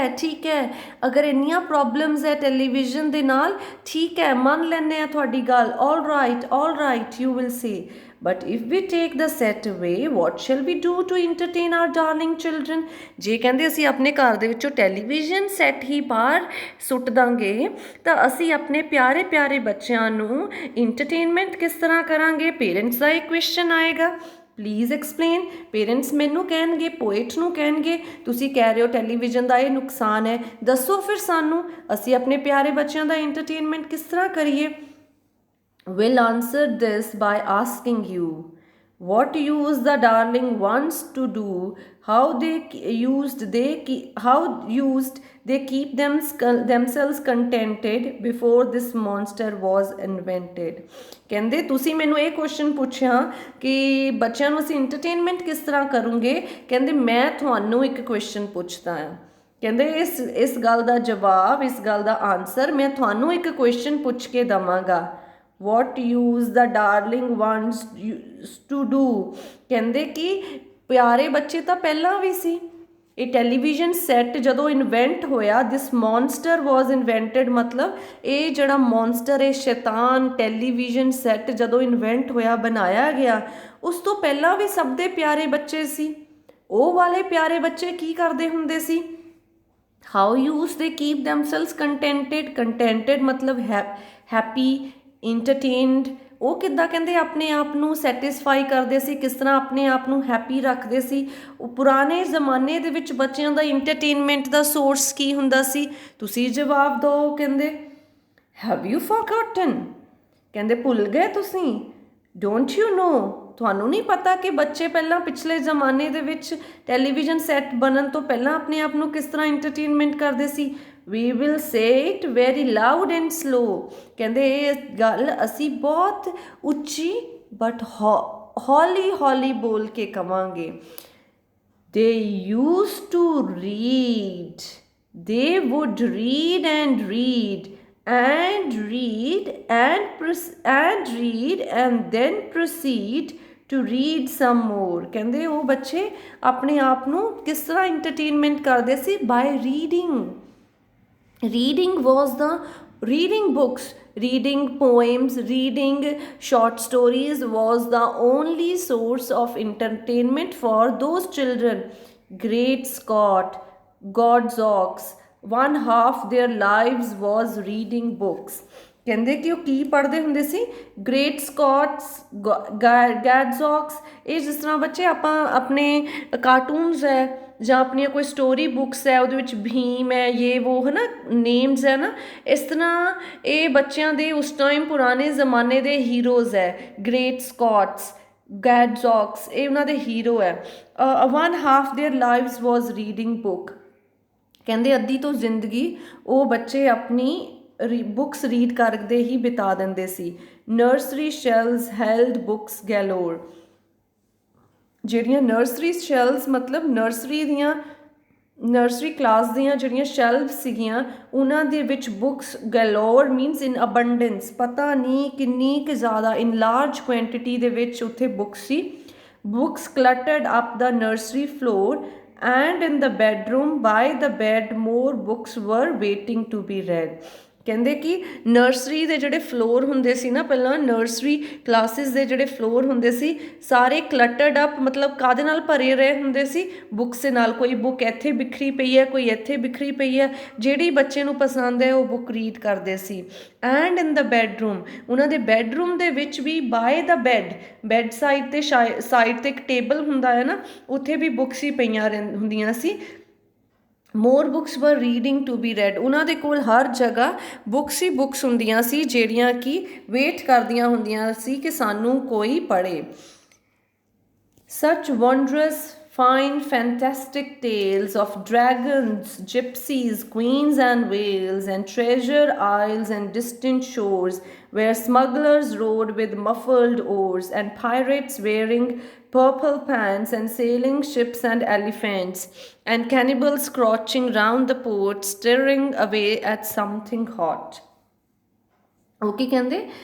ਹੈ, ਅਗਰ ਇੰਨੀਆਂ problems ਹੈ ਟੈਲੀਵਿਜ਼ਨ ਦੇ ਨਾਲ, ਠੀਕ ਹੈ, ਮੰਨ ਲੈਂਦੇ ਆ ਤੁਹਾਡੀ ਗੱਲ, all right, you will say, but if we take the set away, what shall we do to entertain our darling children? ਜੇ ਕਹਿੰਦੇ ਅਸੀਂ ਆਪਣੇ ਘਰ ਦੇ ਵਿੱਚੋਂ ਟੈਲੀਵਿਜ਼ਨ ਸੈੱਟ ਹੀ ਬਾਹਰ ਸੁੱਟ ਦਾਂਗੇ ਤਾਂ ਅਸੀਂ ਆਪਣੇ ਪਿਆਰੇ ਬੱਚਿਆਂ ਨੂੰ ਇੰਟਰਟੇਨਮੈਂਟ ਕਿਸ ਤਰ੍ਹਾਂ ਕਰਾਂਗੇ? ਪੇਰੈਂਟਸ ਦਾ ਇਹ ਕੁਐਸਚਨ ਆਏਗਾ। Please explain. ਪੇਰੈਂਟਸ ਮੈਨੂੰ ਕਹਿਣਗੇ, ਪੋਇਟ ਨੂੰ ਕਹਿਣਗੇ, ਤੁਸੀਂ ਕਹਿ ਰਹੇ ਹੋ ਟੈਲੀਵਿਜ਼ਨ ਦਾ ਇਹ ਨੁਕਸਾਨ ਹੈ, ਦੱਸੋ ਫਿਰ ਸਾਨੂੰ, ਅਸੀਂ ਆਪਣੇ ਪਿਆਰੇ ਬੱਚਿਆਂ ਦਾ ਇੰਟਰਟੇਨਮੈਂਟ ਕਿਸ ਤਰ੍ਹਾਂ ਕਰੀਏ? Will answer this by asking you, what used the darling ones to do? How used they keep themselves contented before this monster was invented? ਕਹਿੰਦੇ ਤੁਸੀਂ ਮੈਨੂੰ ਇਹ ਕੁਐਸਚਨ ਪੁੱਛਿਆ ਕਿ ਬੱਚਿਆਂ ਨੂੰ ਅਸੀਂ ਇੰਟਰਟੇਨਮੈਂਟ ਕਿਸ ਤਰ੍ਹਾਂ ਕਰੂੰਗੇ, ਕਹਿੰਦੇ ਮੈਂ ਤੁਹਾਨੂੰ ਇੱਕ ਕੁਐਸਚਨ ਪੁੱਛਦਾ ਹਾਂ। ਕਹਿੰਦੇ ਇਸ ਗੱਲ ਦਾ ਜਵਾਬ, ਇਸ ਗੱਲ ਦਾ ਆਨਸਰ ਮੈਂ ਤੁਹਾਨੂੰ ਇੱਕ ਕੁਐਸਚਨ ਪੁੱਛ ਕੇ ਦੇਵਾਂਗਾ। what use the darling ones to do? ਕਹਿੰਦੇ ਕਿ ਪਿਆਰੇ ਬੱਚੇ ਤਾਂ ਪਹਿਲਾਂ ਵੀ ਸੀ, ਇਹ ਟੈਲੀਵਿਜ਼ਨ ਸੈੱਟ ਜਦੋਂ ਇਨਵੈਂਟ ਹੋਇਆ, ਦਿਸ ਮੌਨਸਟਰ ਵਾਜ਼ ਇਨਵੈਂਟਡ, ਮਤਲਬ ਇਹ ਜਿਹੜਾ ਮੌਨਸਟਰ, ਇਹ ਸ਼ੈਤਾਨ ਟੈਲੀਵਿਜ਼ਨ ਸੈੱਟ ਜਦੋਂ ਇਨਵੈਂਟ ਹੋਇਆ, ਬਣਾਇਆ ਗਿਆ, ਉਸ ਤੋਂ ਪਹਿਲਾਂ ਵੀ ਸਭ ਦੇ ਪਿਆਰੇ ਬੱਚੇ ਸੀ। ਉਹ ਵਾਲੇ ਪਿਆਰੇ ਬੱਚੇ ਕੀ ਕਰਦੇ ਹੁੰਦੇ ਸੀ? ਹਾਊ ਯੂਜ਼ ਦੇ ਕੀਪ ਦੈਮਸੈਲਸ ਕੰਟੈਂਟਡ ਮਤਲਬ ਹੈਪੀ, ਇੰਟਰਟੇਨਡ। ਉਹ ਕਿੱਦਾਂ ਕਹਿੰਦੇ ਆਪਣੇ ਆਪ ਨੂੰ ਸੈਟਿਸਫਾਈ ਕਰਦੇ ਸੀ, ਕਿਸ ਤਰ੍ਹਾਂ ਆਪਣੇ ਆਪ ਨੂੰ ਹੈਪੀ ਰੱਖਦੇ ਸੀ। ਉਹ ਪੁਰਾਣੇ ਜ਼ਮਾਨੇ ਦੇ ਵਿੱਚ ਬੱਚਿਆਂ ਦਾ ਇੰਟਰਟੇਨਮੈਂਟ ਦਾ ਸੋਰਸ ਕੀ ਹੁੰਦਾ ਸੀ? ਤੁਸੀਂ ਜਵਾਬ ਦਿਓ। ਕਹਿੰਦੇ ਹੈਵ ਯੂ ਫੋਰਗੋਟਨ, ਕਹਿੰਦੇ ਭੁੱਲ ਗਏ ਤੁਸੀਂ? ਡੋਂਟ ਯੂ ਨੋ, ਤੁਹਾਨੂੰ ਨਹੀਂ ਪਤਾ ਕਿ ਬੱਚੇ ਪਹਿਲਾਂ ਪਿਛਲੇ ਜ਼ਮਾਨੇ ਦੇ ਵਿੱਚ ਟੈਲੀਵਿਜ਼ਨ ਸੈੱਟ ਬਣਨ ਤੋਂ ਪਹਿਲਾਂ ਆਪਣੇ ਆਪ ਨੂੰ ਕਿਸ ਤਰ੍ਹਾਂ ਇੰਟਰਟੇਨਮੈਂਟ ਕਰਦੇ ਸੀ? We will say it very loud and slow, ਕਹਿੰਦੇ ਇਹ ਗੱਲ ਅਸੀਂ ਬਹੁਤ ਉੱਚੀ ਬਟ ਹੌਲੀ ਹੌਲੀ ਬੋਲ ਕੇ ਕਵਾਂਗੇ। They use to read, they would read and read and read and then proceed to read some more, ਕਹਿੰਦੇ ਉਹ ਬੱਚੇ ਆਪਣੇ ਆਪ ਨੂੰ ਕਿਸ ਤਰ੍ਹਾਂ entertainment ਕਰਦੇ ਸੀ? by reading was the reading books, reading poems, reading short stories was the only source of entertainment for those children. Great Scott, God's ox, one half their lives was reading books, ਕਹਿੰਦੇ ਕਿ ਉਹ ਕੀ ਪੜ੍ਹਦੇ ਹੁੰਦੇ ਸੀ? Great ਸਕੌਟਸ, ਗੈਡਜ਼ੌਕਸ। ਇਹ ਜਿਸ ਤਰ੍ਹਾਂ ਬੱਚੇ ਆਪਾਂ ਆਪਣੇ ਕਾਰਟੂਨਸ ਹੈ ਜਾਂ ਆਪਣੀਆਂ ਕੋਈ ਸਟੋਰੀ ਬੁੱਕਸ ਹੈ, ਉਹਦੇ ਵਿੱਚ ਭੀਮ ਹੈ, ਇਹ ਵੋ ਹੈ ਨਾ, ਨੇਮਸ ਹੈ ਨਾ, ਇਸ ਤਰ੍ਹਾਂ ਇਹ ਬੱਚਿਆਂ ਦੇ ਉਸ ਟਾਈਮ ਪੁਰਾਣੇ ਜ਼ਮਾਨੇ ਦੇ ਹੀਰੋਜ਼ ਹੈ। ਗ੍ਰੇਟ ਸਕੌਟਸ, ਗੈਡਜ਼ੌਕਸ, ਇਹ ਉਹਨਾਂ ਦੇ ਹੀਰੋ ਹੈ। one half their lives was reading book, ਕਹਿੰਦੇ ਅੱਧੀ ਤੋਂ ਜ਼ਿੰਦਗੀ ਉਹ ਬੱਚੇ ਆਪਣੀ ਬੁੱਕਸ ਰੀਡ ਕਰਦੇ ਹੀ ਬਿਤਾ ਦਿੰਦੇ ਸੀ। ਨਰਸਰੀ ਸ਼ੈਲਸ ਹੈਲਡ ਬੁੱਕਸ ਗੈਲੋਰ, ਜਿਹੜੀਆਂ ਨਰਸਰੀ ਸ਼ੈਲਸ ਮਤਲਬ ਨਰਸਰੀ ਕਲਾਸ ਦੀਆਂ ਜਿਹੜੀਆਂ ਸ਼ੈਲਫ ਸੀਗੀਆਂ, ਉਹਨਾਂ ਦੇ ਵਿੱਚ ਬੁੱਕਸ ਗੈਲੋਰ ਮੀਨਸ ਇਨ ਅਬੰਡੈਂਸ, ਪਤਾ ਨਹੀਂ ਕਿੰਨੀ ਕੁ ਜ਼ਿਆਦਾ, ਇਨ ਲਾਰਜ ਕੁਆਂਟਿਟੀ ਦੇ ਵਿੱਚ ਉੱਥੇ ਬੁੱਕਸ ਸੀ। Books cluttered up the nursery floor and in the bedroom by the bed more books were waiting to be read, ਕਹਿੰਦੇ ਕਿ ਨਰਸਰੀ ਦੇ ਜਿਹੜੇ ਫਲੋਰ ਹੁੰਦੇ ਸੀ ਨਾ, ਪਹਿਲਾਂ ਨਰਸਰੀ ਕਲਾਸਿਸ ਦੇ ਜਿਹੜੇ ਫਲੋਰ ਹੁੰਦੇ ਸੀ ਸਾਰੇ ਕਲਟਰਡ ਅਪ ਮਤਲਬ ਕਾਹਦੇ ਨਾਲ ਭਰੇ ਰਹੇ ਹੁੰਦੇ ਸੀ? ਬੁੱਕਸ ਦੇ ਨਾਲ। ਕੋਈ ਬੁੱਕ ਇੱਥੇ ਬਿਖਰੀ ਪਈ ਹੈ, ਕੋਈ ਇੱਥੇ ਬਿਖਰੀ ਪਈ ਹੈ, ਜਿਹੜੀ ਬੱਚੇ ਨੂੰ ਪਸੰਦ ਹੈ ਉਹ ਬੁੱਕ ਰੀਡ ਕਰਦੇ ਸੀ। ਐਂਡ ਇਨ ਦ ਬੈਡਰੂਮ, ਉਹਨਾਂ ਦੇ ਬੈਡਰੂਮ ਦੇ ਵਿੱਚ ਵੀ, ਬਾਏ ਦਾ ਬੈੱਡ ਸਾਈਡ 'ਤੇ ਸਾਈਡ 'ਤੇ ਇੱਕ ਟੇਬਲ ਹੁੰਦਾ ਹੈ ਨਾ, ਉੱਥੇ ਵੀ ਬੁੱਕਸ ਹੀ ਪਈਆਂ ਹੁੰਦੀਆਂ ਸੀ। ਮੋਰ ਬੁੱਕਸ ਵਰ ਰੀਡਿੰਗ ਟੂ ਬੀ ਰੈਡ, ਉਹਨਾਂ ਦੇ ਕੋਲ ਹਰ ਜਗ੍ਹਾ ਬੁੱਕਸ ਹੀ ਬੁੱਕਸ ਹੁੰਦੀਆਂ ਸੀ ਜਿਹੜੀਆਂ ਕਿ ਵੇਟ ਕਰਦੀਆਂ ਹੁੰਦੀਆਂ ਸੀ ਕਿ ਸਾਨੂੰ ਕੋਈ ਪੜ੍ਹੇ। such wondrous fine fantastic tales of dragons, gypsies, queens and whales, and treasure isles and distant shores, where smugglers rode with muffled oars, and pirates wearing purple pants, and sailing ships and elephants, and cannibals crouching round the port, stirring away at something hot. ਉਹ ਕੀ ਕਹਿੰਦੇ?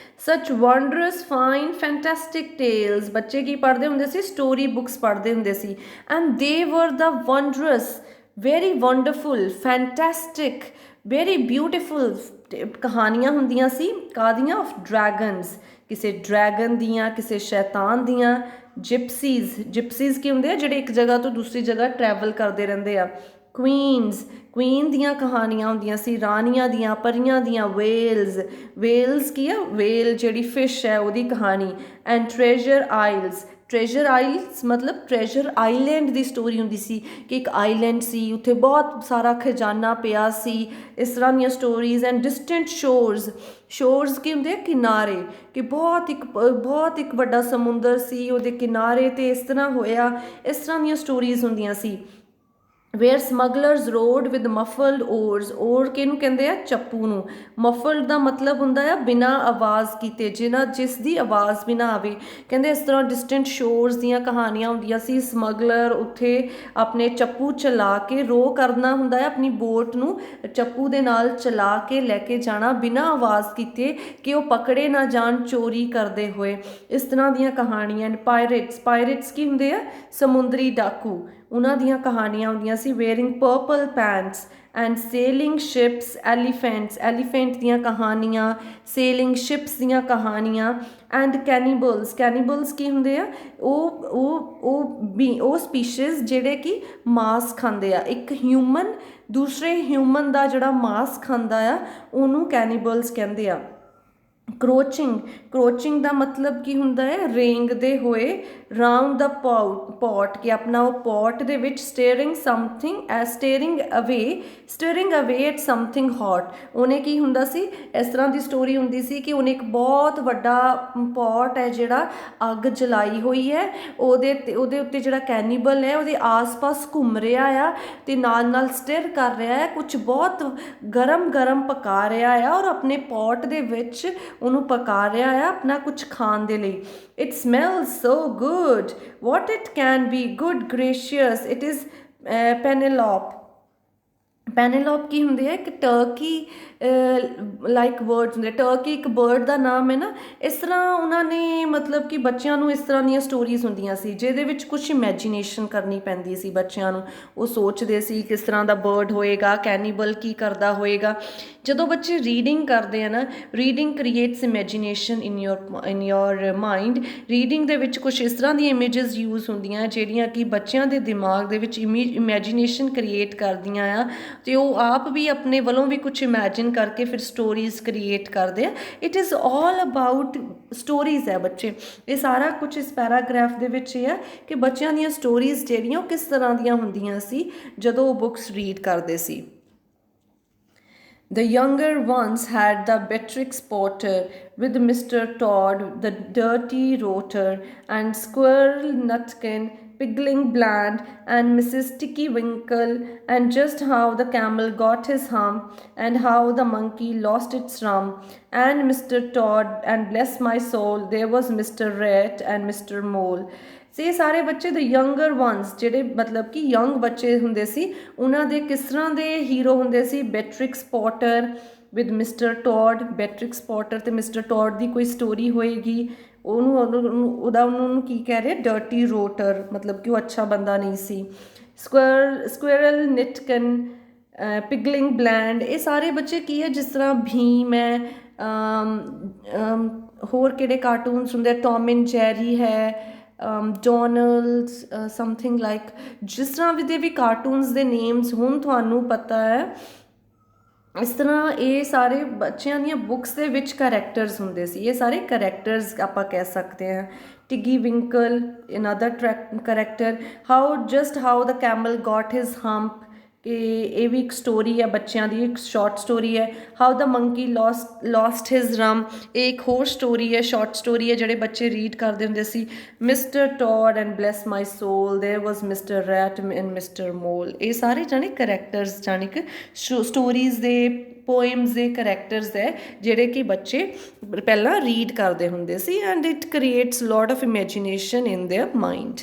ਸੱਚ wonders fine fantastic tales, ਬੱਚੇ ਕੀ ਪੜ੍ਹਦੇ ਹੁੰਦੇ ਸੀ? Story books ਪੜ੍ਹਦੇ ਹੁੰਦੇ ਸੀ। And they were the wonders, very wonderful, fantastic, very beautiful ਕਹਾਣੀਆਂ ਹੁੰਦੀਆਂ ਸੀ। ਕਾਹਦੀਆਂ? ਆਫ ਡਰੈਗਨਸ, ਕਿਸੇ ਡਰੈਗਨ ਦੀਆਂ, ਕਿਸੇ ਸ਼ੈਤਾਨ ਦੀਆਂ। ਜਿਪਸੀਜ਼ ਕੀ ਹੁੰਦੇ ਆ? ਜਿਹੜੇ ਇੱਕ ਜਗ੍ਹਾ ਤੋਂ ਦੂਸਰੀ ਜਗ੍ਹਾ ਟਰੈਵਲ ਕਰਦੇ ਰਹਿੰਦੇ ਆ। ਕੁਈਨ ਦੀਆਂ ਕਹਾਣੀਆਂ ਹੁੰਦੀਆਂ ਸੀ, ਰਾਣੀਆਂ ਦੀਆਂ, ਪਰੀਆਂ ਦੀਆਂ। ਵੇਲਸ ਕੀ ਆ? ਵੇਲ ਜਿਹੜੀ ਫਿਸ਼ ਹੈ ਉਹਦੀ ਕਹਾਣੀ। ਐਂਡ ਟ੍ਰੈਜਰ ਆਈਲਸ ਮਤਲਬ ਟ੍ਰੈਜਰ ਆਈਲੈਂਡ ਦੀ ਸਟੋਰੀ ਹੁੰਦੀ ਸੀ ਕਿ ਇੱਕ ਆਈਲੈਂਡ ਸੀ, ਉੱਥੇ ਬਹੁਤ ਸਾਰਾ ਖਜ਼ਾਨਾ ਪਿਆ ਸੀ, ਇਸ ਤਰ੍ਹਾਂ ਦੀਆਂ ਸਟੋਰੀਜ਼। ਐਂਡ ਡਿਸਟੈਂਟ ਸ਼ੋਰਸ ਕੀ ਹੁੰਦੇ ਆ? ਕਿਨਾਰੇ, ਕਿ ਬਹੁਤ ਇੱਕ ਵੱਡਾ ਸਮੁੰਦਰ ਸੀ, ਉਹਦੇ ਕਿਨਾਰੇ 'ਤੇ ਇਸ ਤਰ੍ਹਾਂ ਹੋਇਆ, ਇਸ ਤਰ੍ਹਾਂ ਦੀਆਂ ਸਟੋਰੀਜ਼ ਹੁੰਦੀਆਂ ਸੀ। ਵੇਅਰ ਸਮਗਲਰਸ ਰੋਡ ਵਿਦ ਮਫਲਡ ਓਰਸ, ਓਰ ਕਿਹਨੂੰ ਕਹਿੰਦੇ ਆ? ਚੱਪੂ ਨੂੰ। ਮਫਲਡ ਦਾ ਮਤਲਬ ਹੁੰਦਾ ਆ ਬਿਨਾਂ ਆਵਾਜ਼ ਕੀਤੇ, ਜਿਸ ਦੀ ਆਵਾਜ਼ ਵੀ ਨਾ ਆਵੇ। ਕਹਿੰਦੇ ਇਸ ਤਰ੍ਹਾਂ ਡਿਸਟੈਂਟ ਸ਼ੋਰਸ ਦੀਆਂ ਕਹਾਣੀਆਂ ਹੁੰਦੀਆਂ ਸੀ। ਸਮਗਲਰ ਉੱਥੇ ਆਪਣੇ ਚੱਪੂ ਚਲਾ ਕੇ ਰੋ ਕਰਨਾ ਹੁੰਦਾ ਹੈ, ਆਪਣੀ ਬੋਟ ਨੂੰ ਚੱਪੂ ਦੇ ਨਾਲ ਚਲਾ ਕੇ ਲੈ ਕੇ ਜਾਣਾ ਬਿਨਾਂ ਆਵਾਜ਼ ਕੀਤੇ ਕਿ ਉਹ ਪਕੜੇ ਨਾ ਜਾਣ ਚੋਰੀ ਕਰਦੇ ਹੋਏ। ਇਸ ਤਰ੍ਹਾਂ ਦੀਆਂ ਕਹਾਣੀਆਂ। ਪਾਇਰੇਟਸ ਕੀ ਹੁੰਦੇ ਆ? ਸਮੁੰਦਰੀ ਡਾਕੂ। ਉਹਨਾਂ ਦੀਆਂ ਕਹਾਣੀਆਂ ਹੁੰਦੀਆਂ ਸੀ। Wearing purple pants and sailing ships, elephant ਦੀਆਂ ਕਹਾਣੀਆਂ, ਸੇਲਿੰਗ ਸ਼ਿਪਸ ਦੀਆਂ ਕਹਾਣੀਆਂ, ਐਂਡ ਕੈਨੀਬਲਸ ਕੀ ਹੁੰਦੇ ਆ? ਉਹ ਸਪੀਸ਼ੀਜ਼ ਜਿਹੜੇ ਕਿ ਮਾਸ ਖਾਂਦੇ ਆ। ਇੱਕ ਹਿਊਮਨ ਦੂਸਰੇ ਹਿਊਮਨ ਦਾ ਜਿਹੜਾ ਮਾਸ ਖਾਂਦਾ ਆ ਉਹਨੂੰ ਕੈਨੀਬਲਸ ਕਹਿੰਦੇ ਆ। ਕਰੋਚਿੰਗ ਦਾ ਮਤਲਬ ਕੀ ਹੁੰਦਾ ਹੈ? ਰੇਂਗਦੇ ਹੋਏ, ਰਾਉਂਡ ਦਾ ਪੌਟ ਕਿ ਆਪਣਾ ਉਹ ਪੌਟ ਦੇ ਵਿੱਚ ਸਟੇਰਿੰਗ ਅਵੇ ਐਟ ਸਮਥਿੰਗ ਹੌਟ। ਉਹਨੇ ਕੀ ਹੁੰਦਾ ਸੀ? ਇਸ ਤਰ੍ਹਾਂ ਦੀ ਸਟੋਰੀ ਹੁੰਦੀ ਸੀ ਕਿ ਉਹਨੇ ਇੱਕ ਬਹੁਤ ਵੱਡਾ ਪੌਟ ਹੈ ਜਿਹੜਾ ਅੱਗ ਜਲਾਈ ਹੋਈ ਹੈ, ਉਹਦੇ ਉੱਤੇ ਜਿਹੜਾ ਕੈਨੀਬਲ ਹੈ ਉਹਦੇ ਆਸ-ਪਾਸ ਘੁੰਮ ਰਿਹਾ ਆ ਅਤੇ ਨਾਲ ਸਟਿਰ ਕਰ ਰਿਹਾ ਹੈ, ਕੁਛ ਬਹੁਤ ਗਰਮ ਪਕਾ ਰਿਹਾ ਆ ਔਰ ਆਪਣੇ ਪੌਟ ਦੇ ਵਿੱਚ ਉਹਨੂੰ ਪਕਾ ਰਿਹਾ ਆ ਆਪਣਾ ਕੁਛ ਖਾਣ ਦੇ ਲਈ। It smells so good, what it can be, good gracious, it is Penelope ਕੀ ਹੁੰਦੀ ਹੈ? ਇੱਕ ਟਰਕੀ ਲਾਈਕ ਵਰਡਸ ਹੁੰਦੇ। ਟਰਕੀ ਇੱਕ ਬਰਡ ਦਾ ਨਾਮ ਹੈ ਨਾ। ਇਸ ਤਰ੍ਹਾਂ ਉਹਨਾਂ ਨੇ ਮਤਲਬ ਕਿ ਬੱਚਿਆਂ ਨੂੰ ਇਸ ਤਰ੍ਹਾਂ ਦੀਆਂ ਸਟੋਰੀਜ਼ ਹੁੰਦੀਆਂ ਸੀ ਜਿਹਦੇ ਵਿੱਚ ਕੁਛ ਇਮੈਜੀਨੇਸ਼ਨ ਕਰਨੀ ਪੈਂਦੀ ਸੀ ਬੱਚਿਆਂ ਨੂੰ। ਉਹ ਸੋਚਦੇ ਸੀ ਕਿਸ ਤਰ੍ਹਾਂ ਦਾ ਬਰਡ ਹੋਏਗਾ, ਕੈਨੀਬਲ ਕੀ ਕਰਦਾ ਹੋਏਗਾ। ਜਦੋਂ ਬੱਚੇ ਰੀਡਿੰਗ ਕਰਦੇ ਆ ਨਾ, reading creates imagination in your mind. Reading ਦੇ ਵਿੱਚ ਕੁਛ ਇਸ ਤਰ੍ਹਾਂ ਦੀਆਂ ਇਮੇਜਸ ਯੂਜ਼ ਹੁੰਦੀਆਂ ਜਿਹੜੀਆਂ ਕਿ ਬੱਚਿਆਂ ਦੇ ਦਿਮਾਗ ਦੇ ਵਿੱਚ ਇਮੈਜੀਨੇਸ਼ਨ ਕ੍ਰੀਏਟ ਕਰਦੀਆਂ ਆ ਅਤੇ ਉਹ ਆਪ ਵੀ ਆਪਣੇ ਵੱਲੋਂ ਵੀ ਕੁਛ ਇਮੈਜਿਨ ਕਰਕੇ ਫਿਰ ਸਟੋਰੀਜ਼ ਕ੍ਰੀਏਟ ਕਰਦੇ ਆ। It is all about stories ਹੈ ਬੱਚੇ। ਇਹ ਸਾਰਾ ਕੁਛ ਇਸ ਪੈਰਾਗ੍ਰਾਫ ਦੇ ਵਿੱਚ ਇਹ ਹੈ ਕਿ ਬੱਚਿਆਂ ਦੀਆਂ ਸਟੋਰੀਜ਼ ਜਿਹੜੀਆਂ ਉਹ ਕਿਸ ਤਰ੍ਹਾਂ ਦੀਆਂ ਹੁੰਦੀਆਂ ਸੀ ਜਦੋਂ ਉਹ ਬੁੱਕਸ ਰੀਡ ਕਰਦੇ ਸੀ। The younger ones had the Beatrix Potter with Mr. Todd, the dirty rotor, and Squirrel Nutkin, Pigling Bland, and Mrs. Ticky Winkle, and just how the camel got his hump, and how the monkey lost its rump, and Mr. Todd, and bless my soul, there was Mr. Rat and Mr. Mole. ਇਹ ਸਾਰੇ ਬੱਚੇ ਦ younger ones ਜਿਹੜੇ ਮਤਲਬ ਕਿ young ਬੱਚੇ ਹੁੰਦੇ ਸੀ ਉਹਨਾਂ ਦੇ ਕਿਸ ਤਰ੍ਹਾਂ ਦੇ ਹੀਰੋ ਹੁੰਦੇ ਸੀ? Beatrix Potter with mister Toad. Beatrix Potter ਅਤੇ ਮਿਸਟਰ ਟੌਡ ਦੀ ਕੋਈ ਸਟੋਰੀ ਹੋਏਗੀ। ਉਹਨੂੰ ਕੀ ਕਹਿ ਰਹੇ? ਡਰਟੀ ਰੋਟਰ, ਮਤਲਬ ਕਿ ਉਹ ਅੱਛਾ ਬੰਦਾ ਨਹੀਂ ਸੀ। ਸਕੁਇਰਲ ਨਿਟਕਨ, ਪਿਗਲਿੰਗ ਬਲੈਂਡ। ਇਹ ਸਾਰੇ ਬੱਚੇ ਕੀ ਹੈ? ਜਿਸ ਤਰ੍ਹਾਂ ਭੀਮ ਹੈ, ਹੋਰ ਕਿਹੜੇ ਕਾਰਟੂਨਸ ਹੁੰਦੇ? ਟੌਮ ਐਂਡ ਜੈਰੀ ਹੈ, ਡੋਨਲਡਸ, ਸਮਥਿੰਗ ਲਾਈਕ, ਜਿਸ ਤਰ੍ਹਾਂ ਵੀ ਦੇ ਵੀ ਕਾਰਟੂਨਸ ਦੇ ਨੇਮਸ ਹੁਣ ਤੁਹਾਨੂੰ ਪਤਾ ਹੈ। ਇਸ ਤਰ੍ਹਾਂ ਇਹ ਸਾਰੇ ਬੱਚਿਆਂ ਦੀਆਂ ਬੁੱਕਸ ਦੇ ਵਿੱਚ ਕਰੈਕਟਰਸ ਹੁੰਦੇ ਸੀ। ਇਹ ਸਾਰੇ ਕਰੈਕਟਰਸ ਆਪਾਂ ਕਹਿ ਸਕਦੇ ਹਾਂ। Tiggy Winkle another character, how the camel got his hump, ਕਿ ਇਹ ਵੀ ਇੱਕ ਸਟੋਰੀ ਹੈ ਬੱਚਿਆਂ ਦੀ, ਇੱਕ ਸ਼ਾਰਟ ਸਟੋਰੀ ਹੈ। How the monkey lost his rum, ਇਹ ਇੱਕ ਹੋਰ ਸਟੋਰੀ ਹੈ, ਸ਼ਾਰਟ ਸਟੋਰੀ ਹੈ ਜਿਹੜੇ ਬੱਚੇ ਰੀਡ ਕਰਦੇ ਹੁੰਦੇ ਸੀ। Mister Toad and bless my soul, there was mister Rat and mister Mole. ਇਹ ਸਾਰੇ ਜਾਣੀ ਕਰੈਕਟਰਸ, ਜਾਣੀ ਕਿ ਸਟੋਰੀਜ਼ ਦੇ, ਪੋਇਮਸ ਦੇ ਕਰੈਕਟਰਸ ਹੈ ਜਿਹੜੇ ਕਿ ਬੱਚੇ ਪਹਿਲਾਂ ਰੀਡ ਕਰਦੇ ਹੁੰਦੇ ਸੀ। And it creates lot of imagination in their mind.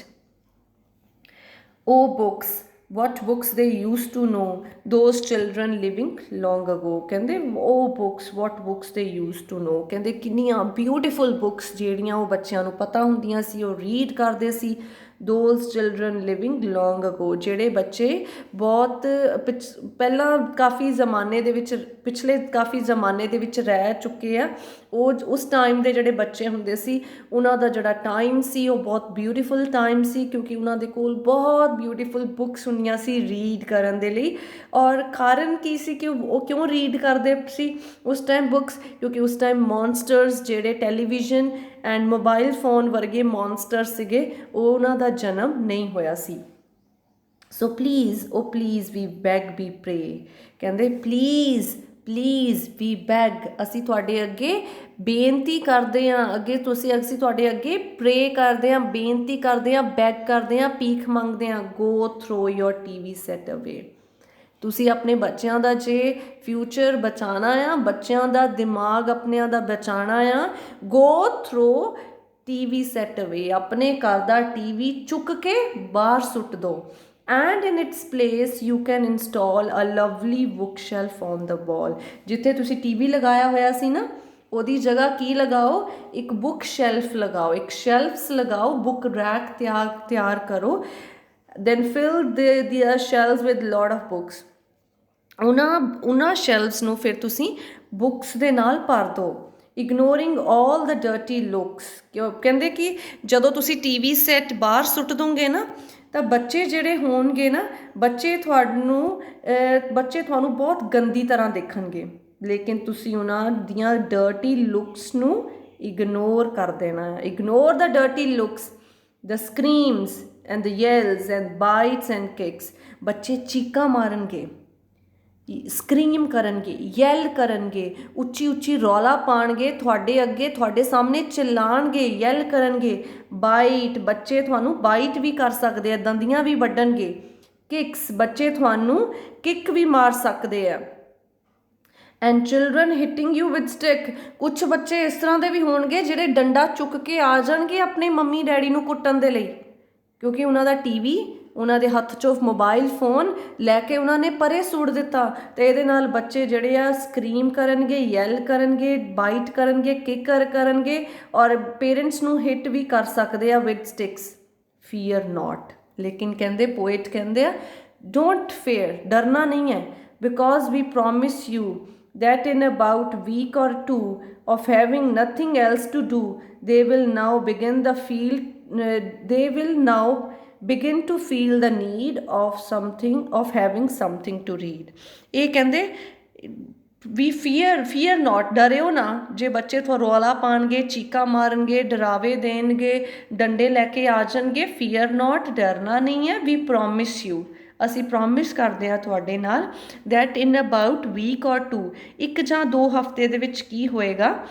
ਉਹ books, what books they used to know, those children living long ago। ਕਹਿੰਦੇ ਉਹ books, what books they used to know, ਕਹਿੰਦੇ ਕਿੰਨੀਆਂ ਬਿਊਟੀਫੁਲ ਬੁੱਕਸ ਜਿਹੜੀਆਂ ਉਹ ਬੱਚਿਆਂ ਨੂੰ ਪਤਾ ਹੁੰਦੀਆਂ ਸੀ, ਉਹ ਰੀਡ ਕਰਦੇ ਸੀ। those children living long ago, ਜਿਹੜੇ ਬੱਚੇ ਬਹੁਤ ਪਹਿਲਾਂ ਕਾਫੀ ਜ਼ਮਾਨੇ ਦੇ ਵਿੱਚ, ਪਿਛਲੇ ਕਾਫੀ ਜ਼ਮਾਨੇ ਦੇ ਵਿੱਚ ਰਹਿ ਚੁੱਕੇ ਆ। ਉਹ ਉਸ ਟਾਈਮ ਦੇ ਜਿਹੜੇ ਬੱਚੇ ਹੁੰਦੇ ਸੀ ਉਹਨਾਂ ਦਾ ਜਿਹੜਾ ਟਾਈਮ ਸੀ ਉਹ ਬਹੁਤ ਬਿਊਟੀਫੁਲ ਟਾਈਮ ਸੀ, ਕਿਉਂਕਿ ਉਹਨਾਂ ਦੇ ਕੋਲ ਬਹੁਤ ਬਿਊਟੀਫੁਲ ਬੁੱਕਸ ਹੁੰਦੀਆਂ ਸੀ ਰੀਡ ਕਰਨ ਦੇ ਲਈ। ਔਰ ਕਾਰਨ ਕੀ ਸੀ ਕਿ ਉਹ ਕਿਉਂ ਰੀਡ ਕਰਦੇ ਸੀ ਉਸ ਟਾਈਮ ਬੁੱਕਸ? ਕਿਉਂਕਿ ਉਸ ਟਾਈਮ ਮੌਨਸਟਰਸ ਜਿਹੜੇ ਟੈਲੀਵਿਜ਼ਨ ਐਂਡ ਮੋਬਾਈਲ ਫੋਨ ਵਰਗੇ ਮੌਨਸਟਰ ਸੀਗੇ, ਉਹ ਉਹਨਾਂ ਦਾ ਜਨਮ ਨਹੀਂ ਹੋਇਆ ਸੀ। ਸੋ ਪਲੀਜ਼ ਵੀ ਬੈਗ ਵੀ ਪ੍ਰੇ, ਕਹਿੰਦੇ ਪਲੀਜ਼ ਵੀ ਬੈਗ, ਅਸੀਂ ਤੁਹਾਡੇ ਅੱਗੇ ਬੇਨਤੀ ਕਰਦੇ ਹਾਂ, ਅਸੀਂ ਤੁਹਾਡੇ ਅੱਗੇ ਪ੍ਰੇ ਕਰਦੇ ਹਾਂ, ਬੇਨਤੀ ਕਰਦੇ ਹਾਂ, ਬੈਗ ਕਰਦੇ ਹਾਂ, ਭੀਖ ਮੰਗਦੇ ਹਾਂ। ਗੋ ਥਰੋ ਯੋਰ TV ਸੈਟ ਅਵੇ। ਤੁਸੀਂ ਆਪਣੇ ਬੱਚਿਆਂ ਦਾ ਜੇ ਫਿਊਚਰ ਬਚਾਉਣਾ ਆ, ਬੱਚਿਆਂ ਦਾ ਦਿਮਾਗ ਆਪਣਿਆਂ ਦਾ ਬਚਾਉਣਾ ਆ, ਗੋ ਥਰੋ TV ਸੈਟ ਅਵੇ। ਆਪਣੇ ਘਰ ਦਾ TV ਚੁੱਕ ਕੇ ਬਾਹਰ ਸੁੱਟ ਦਿਓ। and in its place you can install a lovely bookshelf on the wall। ਜਿੱਥੇ ਤੁਸੀਂ TV ਲਗਾਇਆ ਹੋਇਆ ਸੀ ਨਾ, ਉਹਦੀ ਜਗ੍ਹਾ ਕੀ ਲਗਾਓ? ਇੱਕ ਬੁੱਕ ਸ਼ੈਲਫ ਲਗਾਓ, ਇੱਕ ਸ਼ੈਲਫਸ ਲਗਾਓ, ਬੁੱਕ ਰੈਕ ਤਿਆਰ ਕਰੋ। then fill their shelves with lot of books. ਉਹਨਾਂ ਸ਼ੈਲਵਸ ਨੂੰ ਫਿਰ ਤੁਸੀਂ ਬੁੱਕਸ ਦੇ ਨਾਲ ਭਰ ਦਿਓ। ਇਗਨੋਰਿੰਗ ਆਲ ਦ ਡਰਟੀ ਲੁੱਕਸ, ਕਹਿੰਦੇ ਕਿ ਜਦੋਂ ਤੁਸੀਂ ਟੀਵੀ ਸੈੱਟ ਬਾਹਰ ਸੁੱਟ ਦੋਗੇ ਨਾ ਤਾਂ ਬੱਚੇ ਜਿਹੜੇ ਹੋਣਗੇ ਨਾ, ਬੱਚੇ ਤੁਹਾਨੂੰ ਬਹੁਤ ਗੰਦੀ ਤਰ੍ਹਾਂ ਦੇਖਣਗੇ, ਲੇਕਿਨ ਤੁਸੀਂ ਉਹਨਾਂ ਦੀਆਂ ਡਰਟੀ ਲੁੱਕਸ ਨੂੰ ਇਗਨੋਰ ਕਰ ਦੇਣਾ। Ignore the dirty looks, the screams and the yells and bites and kicks. ਬੱਚੇ ਚੀਕਾਂ ਮਾਰਨਗੇ, ਸਕਰੀਮ ਕਰਨਗੇ, ਯੈਲ ਕਰਨਗੇ, ਉੱਚੀ ਉੱਚੀ ਰੌਲਾ ਪਾਉਣਗੇ, ਤੁਹਾਡੇ ਅੱਗੇ ਤੁਹਾਡੇ ਸਾਹਮਣੇ ਚਿল্ਲਾਣਗੇ, ਯੈਲ ਕਰਨਗੇ। ਬਾਈਟ, ਬੱਚੇ ਤੁਹਾਨੂੰ ਬਾਈਟ ਵੀ ਕਰ ਸਕਦੇ ਆ, ਦੰਦੀਆਂ ਵੀ ਵੱਢਣਗੇ। ਕਿਕਸ, ਬੱਚੇ ਤੁਹਾਨੂੰ ਕਿੱਕ ਵੀ ਮਾਰ ਸਕਦੇ ਆ। And children hitting you with stick, ਕੁਛ ਬੱਚੇ ਇਸ ਤਰ੍ਹਾਂ ਦੇ ਵੀ ਹੋਣਗੇ ਜਿਹੜੇ ਡੰਡਾ ਚੁੱਕ ਕੇ ਆ ਜਾਣਗੇ ਆਪਣੇ ਮੰਮੀ ਡੈਡੀ ਨੂੰ ਕੁੱਟਣ ਦੇ ਲਈ, ਕਿਉਂਕਿ ਉਹਨਾਂ ਦਾ ਟੀਵੀ, ਉਹਨਾਂ ਦੇ ਹੱਥ 'ਚੋਂ ਮੋਬਾਈਲ ਫੋਨ ਲੈ ਕੇ ਉਹਨਾਂ ਨੇ ਪਰੇ ਸੁੱਟ ਦਿੱਤਾ। ਅਤੇ ਇਹਦੇ ਨਾਲ ਬੱਚੇ ਜਿਹੜੇ ਆ ਸਕਰੀਮ ਕਰਨਗੇ, ਯੈਲ ਕਰਨਗੇ, ਬਾਈਟ ਕਰਨਗੇ, ਕਿੱਕ ਕਰਨਗੇ, ਔਰ ਪੇਰੈਂਟਸ ਨੂੰ ਹਿੱਟ ਵੀ ਕਰ ਸਕਦੇ ਆ ਵਿਦ ਸਟਿਕਸ। ਫੀਅਰ ਨੋਟ, ਲੇਕਿਨ ਕਹਿੰਦੇ ਪੋਇਟ ਕਹਿੰਦੇ ਆ ਡੋਂਟ ਫੇਅਰ, ਡਰਨਾ ਨਹੀਂ ਹੈ, because we promise you that in about week or two of having nothing else to do, they will now begin to feel the need of having something to read. ਇਹ ਕਹਿੰਦੇ ਵੀ fear not, ਡਰਿਓ ਨਾ। ਜੇ ਬੱਚੇ ਤੋਂ ਰੌਲਾ ਪਾਉਣਗੇ, ਚੀਕਾਂ ਮਾਰਨਗੇ, ਡਰਾਵੇ ਦੇਣਗੇ, ਡੰਡੇ ਲੈ ਕੇ ਆ ਜਾਣਗੇ, fear not, ਡਰਨਾ ਨਹੀਂ ਹੈ। we promise you, ਅਸੀਂ ਪ੍ਰੋਮਿਸ ਕਰਦੇ ਹਾਂ ਤੁਹਾਡੇ ਨਾਲ, ਦੈਟ ਇਨ ਅਬਾਊਟ ਵੀਕ ਔਰ 2, 1 ਜਾਂ 2 ਹਫ਼ਤੇ ਦੇ ਵਿੱਚ ਕੀ ਹੋਏਗਾ,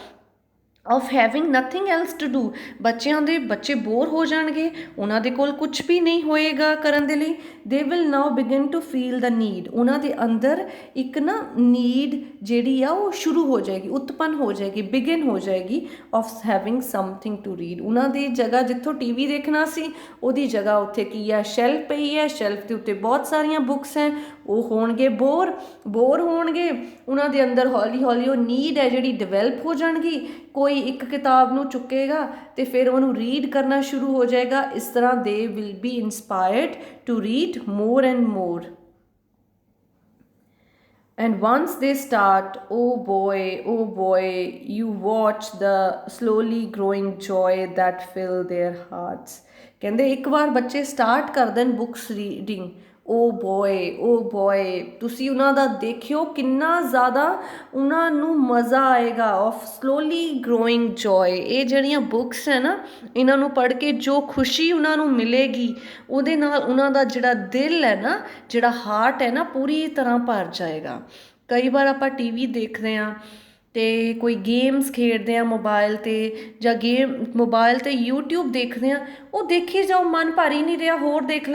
of having nothing else to do, ਬੱਚੇ ਬੋਰ ਹੋ ਜਾਣਗੇ, ਉਹਨਾਂ ਦੇ ਕੋਲ ਕੁਛ ਵੀ ਨਹੀਂ ਹੋਏਗਾ ਕਰਨ ਦੇ ਲਈ। they will now begin to feel the need, ਉਹਨਾਂ ਦੇ ਅੰਦਰ ਇੱਕ ਨਾ ਨੀਡ ਜਿਹੜੀ ਆ ਉਹ ਸ਼ੁਰੂ ਹੋ ਜਾਏਗੀ, ਉਤਪੰਨ ਹੋ ਜਾਏਗੀ, ਬਿਗਨ ਹੋ ਜਾਏਗੀ of having something to read। ਉਹਨਾਂ ਦੀ ਜਗ੍ਹਾ ਜਿੱਥੋਂ ਟੀਵੀ ਦੇਖਣਾ ਸੀ, ਉਹਦੀ ਜਗ੍ਹਾ ਉੱਥੇ ਕੀ ਹੈ, ਸ਼ੈਲਫ ਪਈ ਹੈ, ਸ਼ੈਲਫ ਦੇ ਉੱਤੇ ਬਹੁਤ ਸਾਰੀਆਂ ਬੁੱਕਸ ਹੈ, ਉਹ ਹੋਣਗੇ ਬੋਰ ਹੋਣਗੇ। ਉਹਨਾਂ ਦੇ ਅੰਦਰ ਹੌਲੀ ਹੌਲੀ ਉਹ ਨੀਡ ਹੈ ਜਿਹੜੀ ਡਿਵੈਲਪ ਹੋ ਜਾਣਗੀ। ਕੋਈ ਇੱਕ ਕਿਤਾਬ ਨੂੰ ਚੁੱਕੇਗਾ ਅਤੇ ਫਿਰ ਉਹਨੂੰ ਰੀਡ ਕਰਨਾ ਸ਼ੁਰੂ ਹੋ ਜਾਏਗਾ। ਇਸ ਤਰ੍ਹਾਂ they will be inspired to read more and more. And once they start, oh boy, you watch the slowly growing joy that fill their hearts. ਕਹਿੰਦੇ ਇੱਕ ਵਾਰ ਬੱਚੇ ਸਟਾਰਟ ਕਰ ਦੇਣ ਬੁੱਕਸ ਰੀਡਿੰਗ, ਓ ਬੋਏ, ਤੁਸੀਂ ਉਹਨਾਂ ਦਾ ਦੇਖਿਓ ਕਿੰਨਾ ਜ਼ਿਆਦਾ ਉਹਨਾਂ ਨੂੰ ਮਜ਼ਾ ਆਏਗਾ। ਆਫ ਸਲੋਲੀ ਗਰੋਇੰਗ ਜੋਏ, ਇਹ ਜਿਹੜੀਆਂ ਬੁੱਕਸ ਹੈ ਨਾ, ਇਹਨਾਂ ਨੂੰ ਪੜ੍ਹ ਕੇ ਜੋ ਖੁਸ਼ੀ ਉਹਨਾਂ ਨੂੰ ਮਿਲੇਗੀ, ਉਹਦੇ ਨਾਲ ਉਹਨਾਂ ਦਾ ਜਿਹੜਾ ਦਿਲ ਹੈ ਨਾ, ਜਿਹੜਾ ਹਾਰਟ ਹੈ ਨਾ, ਪੂਰੀ ਤਰ੍ਹਾਂ ਭਰ ਜਾਏਗਾ। ਕਈ ਵਾਰ ਆਪਾਂ ਟੀਵੀ ਦੇਖਦੇ ਹਾਂ ਅਤੇ ਕੋਈ ਗੇਮਸ ਖੇਡਦੇ ਹਾਂ ਮੋਬਾਇਲ 'ਤੇ, ਜਾਂ ਮੋਬਾਇਲ 'ਤੇ ਯੂਟਿਊਬ ਦੇਖਦੇ ਹਾਂ, ਉਹ ਦੇਖੀ ਜਾਓ, ਮਨ ਭਰ ਹੀ ਨਹੀਂ ਰਿਹਾ, ਹੋਰ ਦੇਖ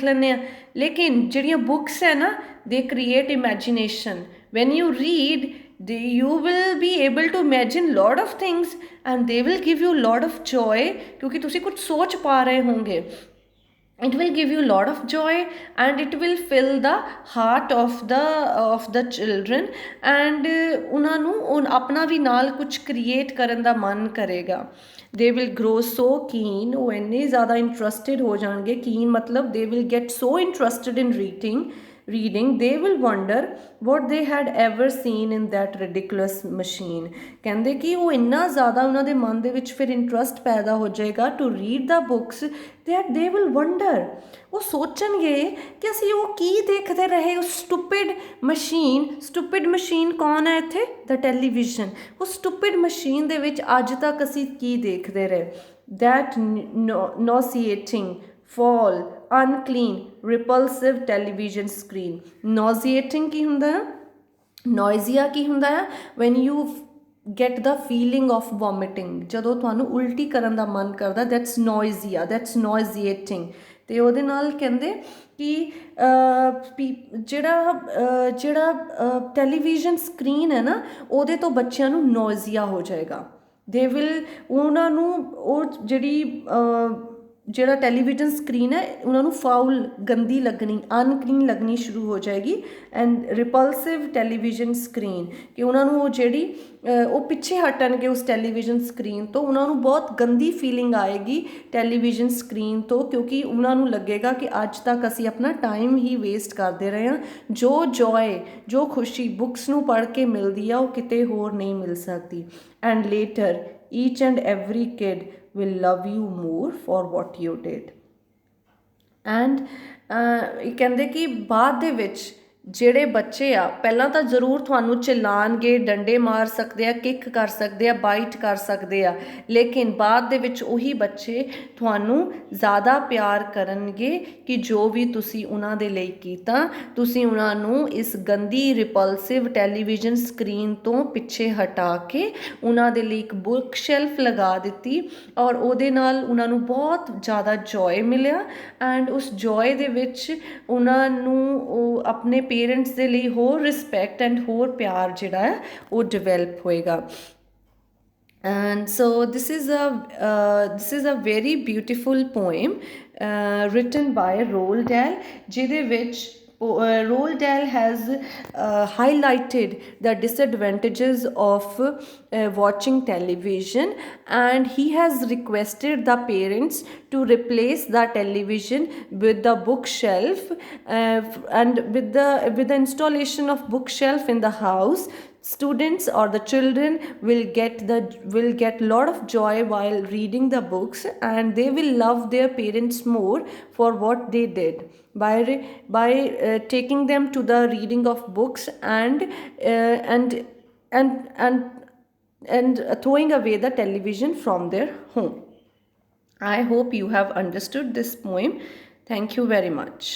ਲੈਂਦੇ ਹਾਂ। ਲੇਕਿਨ ਜਿਹੜੀਆਂ ਬੁੱਕਸ ਹੈ ਨਾ, ਦੇ create imagination. When you read, you will be able to imagine lot of things and they will give you lot of joy, ਕਿਉਂਕਿ ਤੁਸੀਂ ਕੁਝ ਸੋਚ ਪਾ ਰਹੇ ਹੋਂਗੇ। it will give you lot of joy and it will fill the heart of the children, and ਉਹਨਾਂ ਨੂੰ ਆਪਣਾ ਵੀ ਨਾਲ ਕੁਝ ਕ੍ਰੀਏਟ ਕਰਨ ਦਾ ਮਨ ਕਰੇਗਾ। they will grow so keen, ਉਹ ਇੰਨੇ ਜ਼ਿਆਦਾ ਇੰਟਰਸਟਿਡ ਹੋ ਜਾਣਗੇ। keen ਮਤਲਬ they will get so interested in reading, they will wonder what they had ever seen in that ridiculous machine। ਕਹਿੰਦੇ ਕਿ ਉਹ ਇੰਨਾ ਜ਼ਿਆਦਾ ਉਹਨਾਂ ਦੇ ਮਨ ਦੇ ਵਿੱਚ ਫਿਰ ਇੰਟਰਸਟ ਪੈਦਾ ਹੋ ਜਾਏਗਾ to read the books that they will wonder, ਉਹ ਸੋਚਣਗੇ ਕਿ ਅਸੀਂ ਉਹ ਕੀ ਦੇਖਦੇ ਰਹੇ, ਉਹ ਸਟੂਪਿਡ ਮਸ਼ੀਨ ਕੌਣ ਹੈ ਇੱਥੇ, the television। ਉਹ ਸਟੂਪਿਡ ਮਸ਼ੀਨ ਦੇ ਵਿੱਚ ਅੱਜ ਤੱਕ ਅਸੀਂ ਕੀ ਦੇਖਦੇ ਰਹੇ, that nauseating, foul, unclean, repulsive television screen। nauseating ਕੀ ਹੁੰਦਾ ਹੈ, nausea ਕੀ ਹੁੰਦਾ ਹੈ, when you get the feeling of vomiting, ਜਦੋਂ ਤੁਹਾਨੂੰ ਉਲਟੀ ਕਰਨ ਦਾ ਮਨ ਕਰਦਾ, that's nausea, that's nauseating। ਅਤੇ ਉਹਦੇ ਨਾਲ ਕਹਿੰਦੇ ਕਿ ਜਿਹੜਾ ਟੈਲੀਵਿਜ਼ਨ ਸਕਰੀਨ ਹੈ ਨਾ, ਉਹਦੇ ਤੋਂ ਬੱਚਿਆਂ ਨੂੰ ਨੋਇਜ਼ੀਆ ਹੋ ਜਾਏਗਾ। ਉਹਨਾਂ ਨੂੰ ਉਹ ਜਿਹੜੀ ਜਿਹੜਾ ਟੈਲੀਵਿਜ਼ਨ ਸਕਰੀਨ ਹੈ ਉਹਨਾਂ ਨੂੰ ਫਾਉਲ, ਗੰਦੀ ਲੱਗਣੀ, ਅਨਕਲੀਨ ਲੱਗਣੀ ਸ਼ੁਰੂ ਹੋ ਜਾਏਗੀ। ਐਂਡ ਰਿਪਲਸਿਵ ਟੈਲੀਵਿਜ਼ਨ ਸਕਰੀਨ, ਕਿ ਉਹਨਾਂ ਨੂੰ ਉਹ ਜਿਹੜੀ ਉਹ ਪਿੱਛੇ ਹਟਣਗੇ ਉਸ ਟੈਲੀਵਿਜ਼ਨ ਸਕਰੀਨ ਤੋਂ, ਉਹਨਾਂ ਨੂੰ ਬਹੁਤ ਗੰਦੀ ਫੀਲਿੰਗ ਆਏਗੀ ਟੈਲੀਵਿਜ਼ਨ ਸਕਰੀਨ ਤੋਂ, ਕਿਉਂਕਿ ਉਹਨਾਂ ਨੂੰ ਲੱਗੇਗਾ ਕਿ ਅੱਜ ਤੱਕ ਅਸੀਂ ਆਪਣਾ ਟਾਈਮ ਹੀ ਵੇਸਟ ਕਰਦੇ ਰਹੇ ਹਾਂ। ਜੋ ਜੋਏ, ਜੋ ਖੁਸ਼ੀ ਬੁੱਕਸ ਨੂੰ ਪੜ੍ਹ ਕੇ ਮਿਲਦੀ ਆ ਉਹ ਕਿਤੇ ਹੋਰ ਨਹੀਂ ਮਿਲ ਸਕਦੀ। And later each and every kid will love you more for what you did। And ਇਹ ਕਹਿੰਦੇ ਕਿ ਬਾਅਦ ਦੇ ਵਿੱਚ ਜਿਹੜੇ ਬੱਚੇ ਆ ਪਹਿਲਾਂ ਤਾਂ ਜ਼ਰੂਰ ਤੁਹਾਨੂੰ ਚਿਲਾਣਗੇ, ਡੰਡੇ ਮਾਰ ਸਕਦੇ ਆ, ਕਿੱਕ ਕਰ ਸਕਦੇ ਆ, ਬਾਈਟ ਕਰ ਸਕਦੇ ਆ, ਲੇਕਿਨ ਬਾਅਦ ਦੇ ਵਿੱਚ ਉਹੀ ਬੱਚੇ ਤੁਹਾਨੂੰ ਜ਼ਿਆਦਾ ਪਿਆਰ ਕਰਨਗੇ ਕਿ ਜੋ ਵੀ ਤੁਸੀਂ ਉਹਨਾਂ ਦੇ ਲਈ ਕੀਤਾ। ਤੁਸੀਂ ਉਹਨਾਂ ਨੂੰ ਇਸ ਗੰਦੀ ਰਿਪਲਸਿਵ ਟੈਲੀਵਿਜ਼ਨ ਸਕਰੀਨ ਤੋਂ ਪਿੱਛੇ ਹਟਾ ਕੇ ਉਹਨਾਂ ਦੇ ਲਈ ਇੱਕ ਬੁੱਕ ਸ਼ੈਲਫ ਲਗਾ ਦਿੱਤੀ, ਔਰ ਉਹਦੇ ਨਾਲ ਉਹਨਾਂ ਨੂੰ ਬਹੁਤ ਜ਼ਿਆਦਾ ਜੋਏ ਮਿਲਿਆ। ਐਂਡ ਉਸ ਜੋਏ ਦੇ ਵਿੱਚ ਉਹਨਾਂ ਨੂੰ ਉਹ ਆਪਣੇ ਪੇਰੈਂਟਸ ਦੇ ਲਈ ਹੋਰ ਰਿਸਪੈਕਟ ਐਂਡ ਹੋਰ ਪਿਆਰ ਜਿਹੜਾ ਹੈ ਉਹ ਡਿਵੈਲਪ ਹੋਏਗਾ। And so this is a very beautiful poem written by Roald Dahl, ਜਿਹਦੇ ਵਿੱਚ Roald Dahl has highlighted the disadvantages of watching television, and he has requested the parents to replace the television with the bookshelf, and with the installation of bookshelf in the house, students or the children will get lot of joy while reading the books, and they will love their parents more for what they did by taking them to the reading of books and throwing away the television from their home. I hope you have understood this poem. Thank you very much.